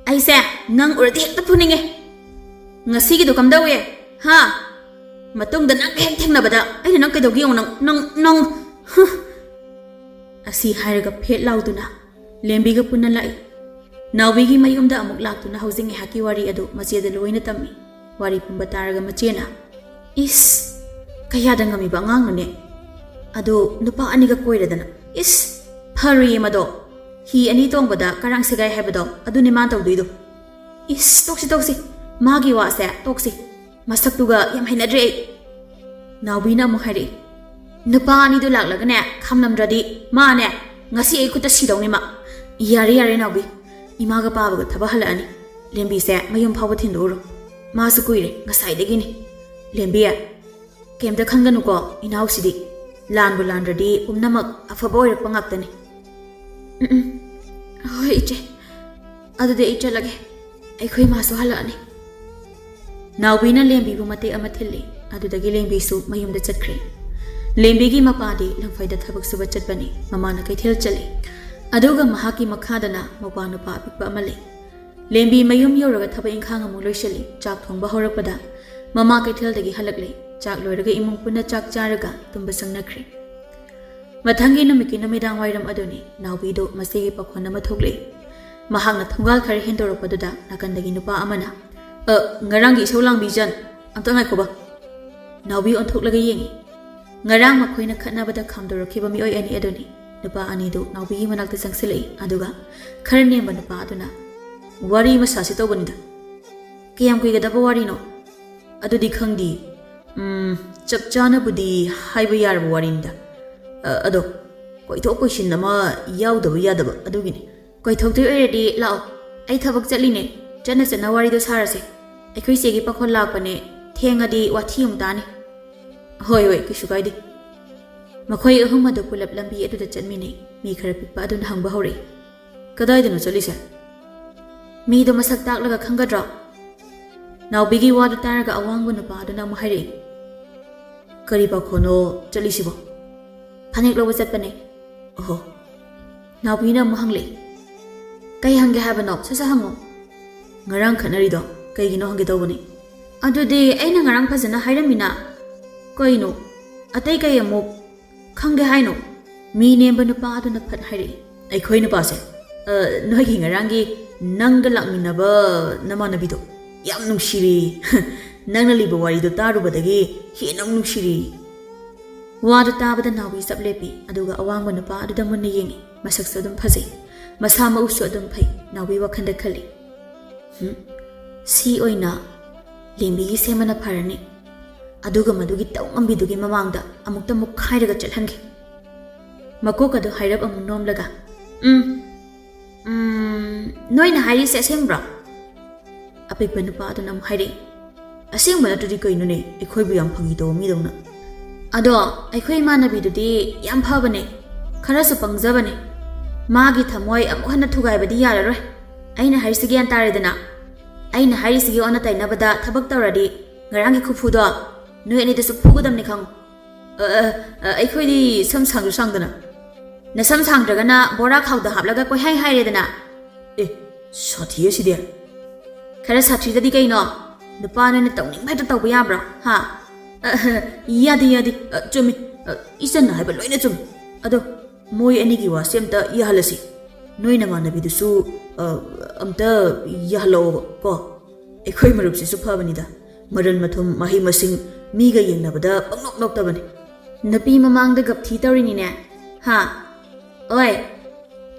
ai se nang urdi hekta thuninge Ngasigi do kamdawe, ha? Matung da nang heng na bada, ay nang kadogi nang, Asi haraga pet lauduna, lembiga punalai. Now bigi mayum da amuk laktu na housing haki wari adu, masya da luway na tami, wari pumbataraga machena. Is, kaya da ngami bangang ne. Ado, nupa aniga koira dana. Is, pari mado. Hi anitong bada, karang sigay hebado, adu ni mantaw duido. Is, toksi. Magi wa se toksi masak tuga yam hainadre nawbina muhari nupa ni du laklaga ne khamnamdradi ma ne ngasi ai kuta sidong ni ma yare nawbi imaga pabaga thaba halani lembi se mayum phawa thindoro ma su kuire ngasai degi ni lembi ya kemda khanganu ko inaw sidi lanbu landradi umnamak afaba oirak pangaktani hoi iche adude iche lage aikhoi ma su halani Nawbina lembi bumate amathili, adudagi lembi su mayum da chatkre. Lembi gi mapadi lamfai da thabak suba chatbani, mamana kaithel chali. Aduga mahaki makhadana mapanu pa apikpa amale. Lembi mayum yoraga thaba inkhang amu loishali, chak thongba horakpada. Mama kaithel dagi halakle, chak loiraga imung puna chak charaga tumba sangnakre. Mathangi namiki namidang wairam aduni, nawbi do masigi pakhona mathokle. Mahangna thongal khari hindorakpaduda nakandagi nupa amana. Ngarangi solang bijan amta ngai koba nawbi onthok laga yengi ngarang makhoina khatna bada khamdoro khiba mi oi ani adoni nupa ani do nawbi manakta sangsilai aduga kharne ba nupa aduna wari ma sasi to bonida kiyam kui gada ba wari no adudi khangdi chapchana budi haiba yar ba wari nda ado koi thok koi shin nama yaw da ba yadaba adugini koi thok te already lao ai thabak chatline chana wari do sarase ꯑꯩꯈꯣꯏ ꯆꯦꯒꯤ ꯄꯥꯈꯣꯜ ꯂꯥꯛꯄꯅꯦ ꯊꯦꯡꯉꯗꯤ ꯋꯥꯊꯤ ꯑꯃꯨꯛ ꯇꯥꯅꯤ ꯍꯣꯏ ꯍꯣꯏ ꯀꯩꯁꯨ ꯀꯥꯏꯗꯦ ꯃꯈꯣꯏ ꯑꯍꯨꯝ ꯑꯗꯨ ꯄꯨꯂꯞ ꯂꯝꯕꯤ ꯑꯗꯨꯗ ꯆꯠꯃꯤꯟꯅꯩ ꯃꯤ ꯈꯔ ꯄꯤꯛꯄ ꯑꯗꯨꯅ ꯍꯪꯕ ꯍꯧꯔꯛꯏ ꯀꯗꯥꯏꯗꯅꯣ ꯆꯠꯂꯤꯁꯦ ꯃꯤꯗꯣ ꯃꯁꯛ ꯇꯥꯛꯂꯒ ꯈꯪꯒꯗ꯭ꯔꯣ ꯅꯥꯎꯕꯤꯒꯤ ꯋꯥꯗꯨ ꯇꯥꯔꯒ ꯑꯋꯥꯡꯕ ꯅꯨꯄꯥ ꯑꯗꯨꯅ ꯑꯃꯨꯛ ꯍꯥꯏꯔꯛꯏ ꯀꯔꯤ ꯄꯥꯈꯣꯟꯅꯣ ꯆꯠꯂꯤꯁꯤꯕꯣ ꯐꯅꯦꯛ ꯂꯧꯕ ꯆꯠꯄꯅꯦ ꯑꯣꯍꯣ ꯅꯥꯎꯕꯤꯅ ꯑꯃꯨꯛ ꯍꯪꯂꯛꯏ ꯀꯩ ꯍꯪꯒꯦ ꯍꯥꯏꯕꯅꯣ ꯁꯠ ꯍꯪꯉꯣ ꯉꯔꯥꯡ ꯈꯠꯅꯔꯤꯗꯣ ꯀꯩꯒꯤꯅꯣ ꯍꯪꯒꯦ ꯇꯧꯕꯅꯤ ꯑꯗꯨꯗꯤ ꯑꯩꯅ ꯉꯔꯥꯡ ꯐꯖꯅ ꯍꯥꯏꯔꯝꯃꯤꯅ ꯀꯩꯅꯣ ꯑꯇꯩ ꯀꯩ ꯑꯃꯨꯛ ꯈꯪꯒꯦ ꯍꯥꯏꯅꯣ ꯃꯤ ꯅꯦꯝꯕ ꯅꯨꯄꯥ ꯑꯗꯨꯅ ꯐꯠ ꯍꯥꯏꯔꯛꯏ ꯑꯩꯈꯣꯏ ꯅꯨꯄꯥꯁꯦ ꯅꯣꯏꯒꯤ ꯉꯔꯥꯡꯒꯤ ꯅꯪꯒ ꯂꯥꯛꯃꯤꯟꯅꯕ ꯅꯃꯥꯟꯅꯕꯤꯗꯣ ꯌꯥꯝ ꯅꯨꯡꯁꯤꯔꯤ ꯅꯪꯅ ꯂꯤꯕ ꯋꯥꯔꯤꯗꯣ ꯇꯥꯔꯨꯕꯗꯒꯤ ꯍꯦꯟꯅ ꯅꯨꯡꯁꯤꯔꯤ ꯋꯥꯗꯨ ꯇꯥꯕꯗ ꯅꯥꯎꯕꯤ ꯆꯞ ꯂꯦꯞꯄꯤ ꯑꯗꯨꯒ ꯑꯋꯥꯡꯕ ꯅꯨꯄꯥ ꯑꯗꯨꯗ ꯃꯨꯟꯅ ꯌꯦꯡꯉꯤ ꯃꯁꯛꯁꯨ ꯑꯗꯨꯝ ꯐꯖꯩ ꯃꯁꯥ ꯃꯎꯁꯨ ꯑꯗꯨꯝ ꯐꯩ ꯅꯥꯎꯕꯤ ꯋꯥꯈꯟꯗ ꯈꯜꯂꯤ ꯁꯤ ꯑꯣꯏꯅ ꯂꯦꯝꯕꯤꯒꯤ ꯁꯦꯝꯕꯅ ꯐꯔꯅꯤ ꯑꯗꯨꯒ ꯃꯗꯨꯒꯤ ꯇꯧꯉꯝꯕꯤꯗꯨꯒꯤ ꯃꯃꯥꯡꯗ ꯑꯃꯨꯛꯇ ꯃꯨꯛꯈꯥꯏꯔꯒ ꯆꯠꯍꯟꯒꯦ ꯃꯀꯣꯛ ꯑꯗꯨ ꯍꯥꯏꯔꯞ ꯑꯃꯨꯛ ꯅꯣꯝꯂꯒ ꯅꯣꯏꯅ ꯍꯥꯏꯔꯤꯁꯦ ꯑꯁꯦꯡꯕ꯭ꯔꯣ ꯑꯄꯤꯛꯄ ꯅꯨꯄꯥ ꯑꯗꯨꯅ ꯑꯃꯨꯛ ꯍꯥꯏꯔꯛꯏ ꯑꯁꯦꯡꯕ ꯅꯠꯇ꯭ꯔꯗꯤ ꯀꯩꯅꯣꯅꯦ ꯑꯩꯈꯣꯏꯕꯨ ꯌꯥꯝ ꯐꯪꯒꯤ ꯇꯧꯕ ꯃꯤꯗꯧꯅ ꯑꯗꯣ ꯑꯩꯈꯣꯏ ꯏꯃꯥꯟꯅꯕꯤꯗꯨꯗꯤ ꯌꯥꯝ ꯐꯕꯅꯦ ꯈꯔꯁꯨ ꯄꯪꯖꯕꯅꯦ ꯃꯥꯒꯤ ꯊꯃꯣꯏ ꯑꯃꯨꯛ ꯍꯟꯅ ꯊꯨꯒꯥꯏꯕꯗꯤ ꯌꯥꯔꯔꯣꯏ ꯑꯩꯅ ꯍꯥꯏꯔꯤꯁꯤ ꯒ꯭ꯌꯥꯟ ꯇꯥꯔꯦꯗꯅ ꯑꯩꯅ ꯍꯥꯏꯔꯤꯁꯤꯒꯤ ꯑꯣꯟꯅ ꯇꯩꯅꯕꯗ ꯊꯕꯛ ꯇꯧꯔꯗꯤ ꯉꯔꯥꯡꯒꯤ ꯈꯨꯐꯨꯗꯣ ꯅꯣꯏ ꯑꯅꯤꯗꯁꯨ ꯐꯨꯒꯗꯕꯅꯤ ꯈꯪꯉꯨ ꯑꯩꯈꯣꯏꯗꯤ ꯁꯝ ꯁꯥꯡꯁꯨ ꯁꯥꯡꯗꯅ ꯅꯁꯝ ꯁꯥꯡꯗ꯭ꯔꯒꯅ ꯕꯣꯔꯥ ꯈꯥꯎꯗ ꯍꯥꯞꯂꯒ ꯀꯣꯏꯍꯥꯏ ꯍꯥꯏꯔꯦꯗꯅ ꯁꯥꯊꯤ ꯑꯁꯤꯗꯤ ꯈꯔ ꯁꯥꯊꯤꯗꯗꯤ ꯀꯩꯅꯣ ꯅꯨꯄꯥ ꯅꯣꯏꯅ ꯇꯧꯅꯤꯡꯕ ꯍꯦꯛꯇ ꯇꯧꯕ ꯌꯥꯕ꯭ꯔꯣ ꯍꯥ ꯌꯥꯗꯦ ꯆꯨꯝꯃꯤ ꯏꯆꯟꯅ ꯍꯥꯏꯕ ꯂꯣꯏꯅ ꯆꯨꯝꯃꯤ ꯑꯗꯣ ꯃꯣꯏ ꯑꯅꯤꯒꯤ ꯋꯥꯁꯦ ꯑꯝꯇ ꯌꯥꯍꯜꯂꯁꯤ ꯅꯣꯏ ꯅꯃꯥꯟꯅꯕꯤꯗꯨꯁꯨ ꯑꯝꯇ ꯌꯥꯍꯜꯂꯛꯑꯣꯕ ꯀꯣ ꯑꯩꯈꯣꯏ ꯃꯔꯨꯞꯁꯤꯁꯨ ꯐꯕꯅꯤꯗ ꯃꯔꯟ ꯃꯊꯨꯝ ꯃꯍꯩ ꯃꯁꯤꯡ ꯃꯤꯒ ꯌꯦꯡꯅꯕꯗ ꯄꯪꯅꯣꯛ ꯅꯣꯛꯇꯕꯅꯤ ꯅꯨꯄꯤ ꯃꯃꯥꯡꯗ ꯒꯞꯊꯤ ꯇꯧꯔꯤꯅꯤꯅꯦ ꯍꯥ ꯑꯣꯏ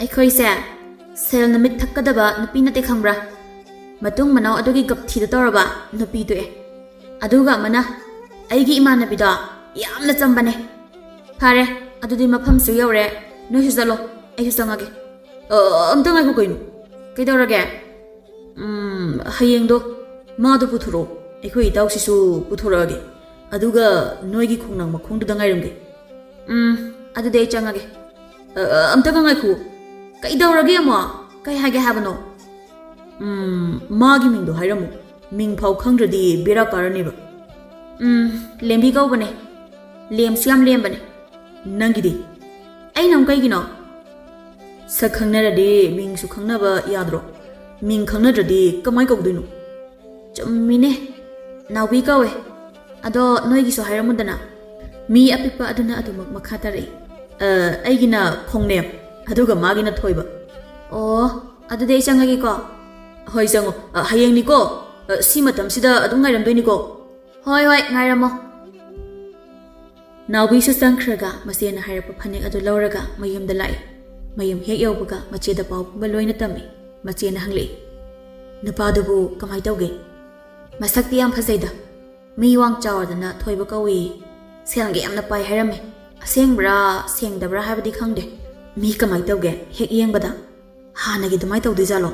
ꯑꯩꯈꯣꯏꯁꯦ ꯁꯦꯜ ꯅꯨꯃꯤꯠ ꯊꯛꯀꯗꯕ ꯅꯨꯄꯤ ꯅꯠꯇꯦ ꯈꯪꯕ꯭ꯔꯥ ꯃꯇꯨꯡ ꯃꯅꯥꯎ ꯑꯗꯨꯒꯤ ꯒꯞꯊꯤꯗ ꯇꯧꯔꯕ ꯅꯨꯄꯤ ꯇꯣꯛꯑꯦ ꯑꯗꯨꯒ ꯑꯃꯅ ꯑꯩꯒꯤ ꯏꯃꯥꯟꯅꯕꯤꯗꯣ ꯌꯥꯝꯅ ꯆꯝꯕꯅꯦ ꯐꯔꯦ ꯑꯗꯨꯗꯤ ꯃꯐꯝꯁꯨ ꯌꯧꯔꯦ ꯅꯣꯏꯁꯨ ꯆꯠꯂꯣ ꯑꯩꯁꯨ ꯆꯪꯉꯒꯦ ꯑꯝꯇ ꯉꯥꯏꯈꯣ ꯀꯩꯅꯣ ꯀꯩꯗꯧꯔꯒꯦ ꯍꯌꯦꯡꯗꯣ ꯃꯥꯗꯣ ꯄꯨꯊꯣꯔꯛꯑꯣ ꯑꯩꯈꯣꯏ ꯏꯇꯥꯎꯁꯤꯁꯨ ꯄꯨꯊꯣꯔꯛꯑꯒꯦ ꯑꯗꯨꯒ ꯅꯣꯏꯒꯤ ꯈꯣꯡꯅꯥꯡ ꯃꯈꯣꯡꯗꯨꯗ ꯉꯥꯏꯔꯝꯒꯦ ꯑꯗꯨꯗꯤ ꯑꯩ ꯆꯪꯉꯒꯦ ꯑꯝꯇꯒ ꯉꯥꯏꯈꯣ ꯀꯩꯗꯧꯔꯒꯦ ꯑꯃꯨꯛ ꯀꯩ ꯍꯥꯏꯒꯦ ꯍꯥꯏꯕꯅꯣ ꯃꯥꯒꯤ ꯃꯤꯡꯗꯣ ꯍꯥꯏꯔꯝꯃꯨ ꯃꯤꯡ ꯐꯥꯎ ꯈꯪꯗ꯭ꯔꯗꯤ ꯕꯦꯔꯥ ꯀꯥꯔꯅꯦꯕ ꯂꯦꯝꯕꯤ ꯀꯧꯕꯅꯦ ꯂꯦꯝꯁꯨ ꯌꯥꯝ ꯂꯦꯝꯕꯅꯦ ꯅꯪꯒꯤꯗꯤ ꯑꯩꯅ ꯑꯃꯨꯛ ꯀꯩꯒꯤꯅꯣ ꯁꯛ ꯈꯪꯅꯔꯗꯤ ꯃꯤꯡꯁꯨ ꯈꯪꯅꯕ ꯌꯥꯗ꯭ꯔꯣ ꯃꯤꯡ ꯈꯪꯅꯗ꯭ꯔꯗꯤ ꯀꯃꯥꯏ ꯀꯧꯗꯣꯏꯅꯣ ꯆꯨꯝꯃꯤꯅꯦ ꯅꯥꯎꯕꯤ ꯀꯧꯋꯦ ꯑꯗꯣ ꯅꯣꯏꯒꯤꯁꯨ ꯍꯥꯏꯔꯝꯃꯨꯗꯅ ꯃꯤ ꯑꯄꯤꯛꯄ ꯑꯗꯨꯅ ꯑꯗꯨꯃꯛ ꯃꯈꯥ ꯇꯥꯔꯛꯏ ꯑꯩꯒꯤꯅ ꯈꯣꯡꯅꯦꯝ ꯑꯗꯨꯒ ꯃꯥꯒꯤꯅ ꯊꯣꯏꯕ ꯑꯣ ꯑꯗꯨꯗꯤ ꯑꯩ ꯆꯪꯉꯒꯦꯀꯣ ꯍꯣꯏ ꯆꯪꯉꯣ ꯍꯌꯦꯡꯅꯤꯀꯣ ꯁꯤ ꯃꯇꯝꯁꯤꯗ ꯑꯗꯨꯝ ꯉꯥꯏꯔꯝꯗꯣꯏꯅꯤꯀோ ꯍꯣꯏ ꯉꯥꯏꯔꯝꯃꯣ ꯅꯥꯎꯕꯤꯁꯨ ꯆꯪꯈ꯭ꯔꯒ ꯃꯆꯦꯅ ꯍꯥꯏꯔꯛꯄ ꯐꯅꯦꯛ ꯑꯗꯨ ꯂꯧꯔꯒ ꯃꯌꯨꯝꯗ ꯂꯥꯛꯏ ꯃꯌꯨꯝ ꯍꯦꯛ ꯌꯧꯕꯒ ꯃꯆꯦꯗ ꯄꯥꯎ ꯄꯨꯝꯕ ꯂꯣꯏꯅ ꯇꯝꯃꯤ ꯃꯆꯦꯅ ꯍꯪꯂꯛꯏ ꯅꯨꯄꯥꯗꯨꯕꯨ ꯀꯃꯥꯏ ꯇꯧꯒꯦ ꯃꯁꯛꯇꯤ ꯌꯥꯝ ꯐꯖꯩꯗ ꯃꯤ ꯋꯥꯡ ꯆꯥꯎꯔꯗꯅ ꯊꯣꯏꯕ ꯀꯧꯏ ꯁꯦꯜꯒ ꯌꯥꯝꯅ ꯄꯥꯏ ꯍꯥꯏꯔꯝꯃꯦ ꯑꯁꯦꯡꯕ꯭ꯔꯥ ꯁꯦꯡꯗꯕ꯭ꯔꯥ ꯍꯥꯏꯕꯗꯤ ꯈꯪꯗꯦ ꯃꯤ ꯀꯃꯥꯏ ꯇꯧꯒꯦ ꯍꯦꯛ ꯌꯦꯡꯕꯗ ꯍꯥꯟꯅꯒꯤ ꯑꯗꯨꯃꯥꯏ ꯇꯧꯗꯣꯏꯖꯥꯠꯂꯣ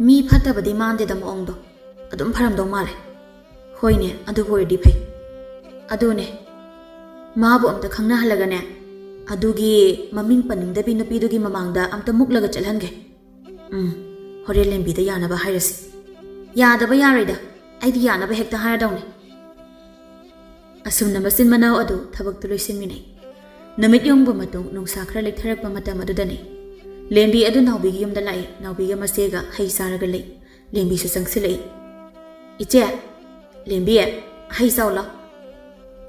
ꯃꯤ ꯐꯠꯇꯕꯗꯤ ꯃꯥꯟꯗꯦꯗ ꯃꯑꯣꯡꯗꯣ ꯑꯗꯨꯝ ꯐꯔꯝꯗꯧ ꯃꯥꯜꯂꯦ ꯍꯣꯏꯅꯦ ꯑꯗꯨꯕꯨ ꯑꯣꯏꯔꯗꯤ ꯐꯩ ꯑꯗꯨꯅꯦ ꯃꯥꯕꯨ ꯑꯝꯇ ꯈꯪꯅꯍꯜꯂꯒꯅꯦ ꯑꯗꯨꯒꯤ ꯃꯃꯤꯡ ꯄꯟꯅꯤꯡꯗꯕꯤ ꯅꯨꯄꯤꯗꯨꯒꯤ ꯃꯃꯥꯡꯗ ꯑꯝꯇ ꯃꯨꯛꯂꯒ ꯆꯠꯍꯟꯒꯦ ꯍꯣꯔꯦꯟ ꯂꯦꯝꯕꯤꯗ ꯌꯥꯅꯕ ꯍꯥꯏꯔꯁꯤ ꯌꯥꯗꯕ ꯌꯥꯔꯣꯏꯗ ꯑꯩꯗꯤ ꯌꯥꯅꯕ ꯍꯦꯛꯇ ꯍꯥꯏꯔꯗꯧꯅꯦ ꯑꯁꯨꯝꯅ ꯃꯆꯤꯟ ꯃꯅꯥꯎ ꯑꯗꯨ ꯊꯕꯛꯇꯨ ꯂꯣꯏꯁꯤꯟꯃꯤꯟꯅꯩ ꯅꯨꯃꯤꯠ ꯌꯨꯡꯕ ꯃꯇꯨꯡ ꯅꯨꯡꯁꯥ ꯈꯔ ꯂꯩꯊꯔꯛꯄ ꯃꯇꯝ ꯑꯗꯨꯗꯅꯤ ꯂꯦꯝꯕꯤ ꯑꯗꯨ ꯅꯥꯎꯕꯤꯒꯤ ꯌꯨꯝꯗ ꯂꯥꯛꯏ ꯅꯥꯎꯕꯤꯒ ꯃꯆꯦꯒ ꯍꯩ ꯆꯥꯔꯒ ꯂꯩ ꯂꯦꯝꯕꯤꯁꯨ ꯆꯪꯁꯤꯜꯂꯛꯏ ꯏꯆꯦ ꯂꯦꯝꯕꯤ ꯍꯩ ꯆꯥꯎ ꯂꯥꯎ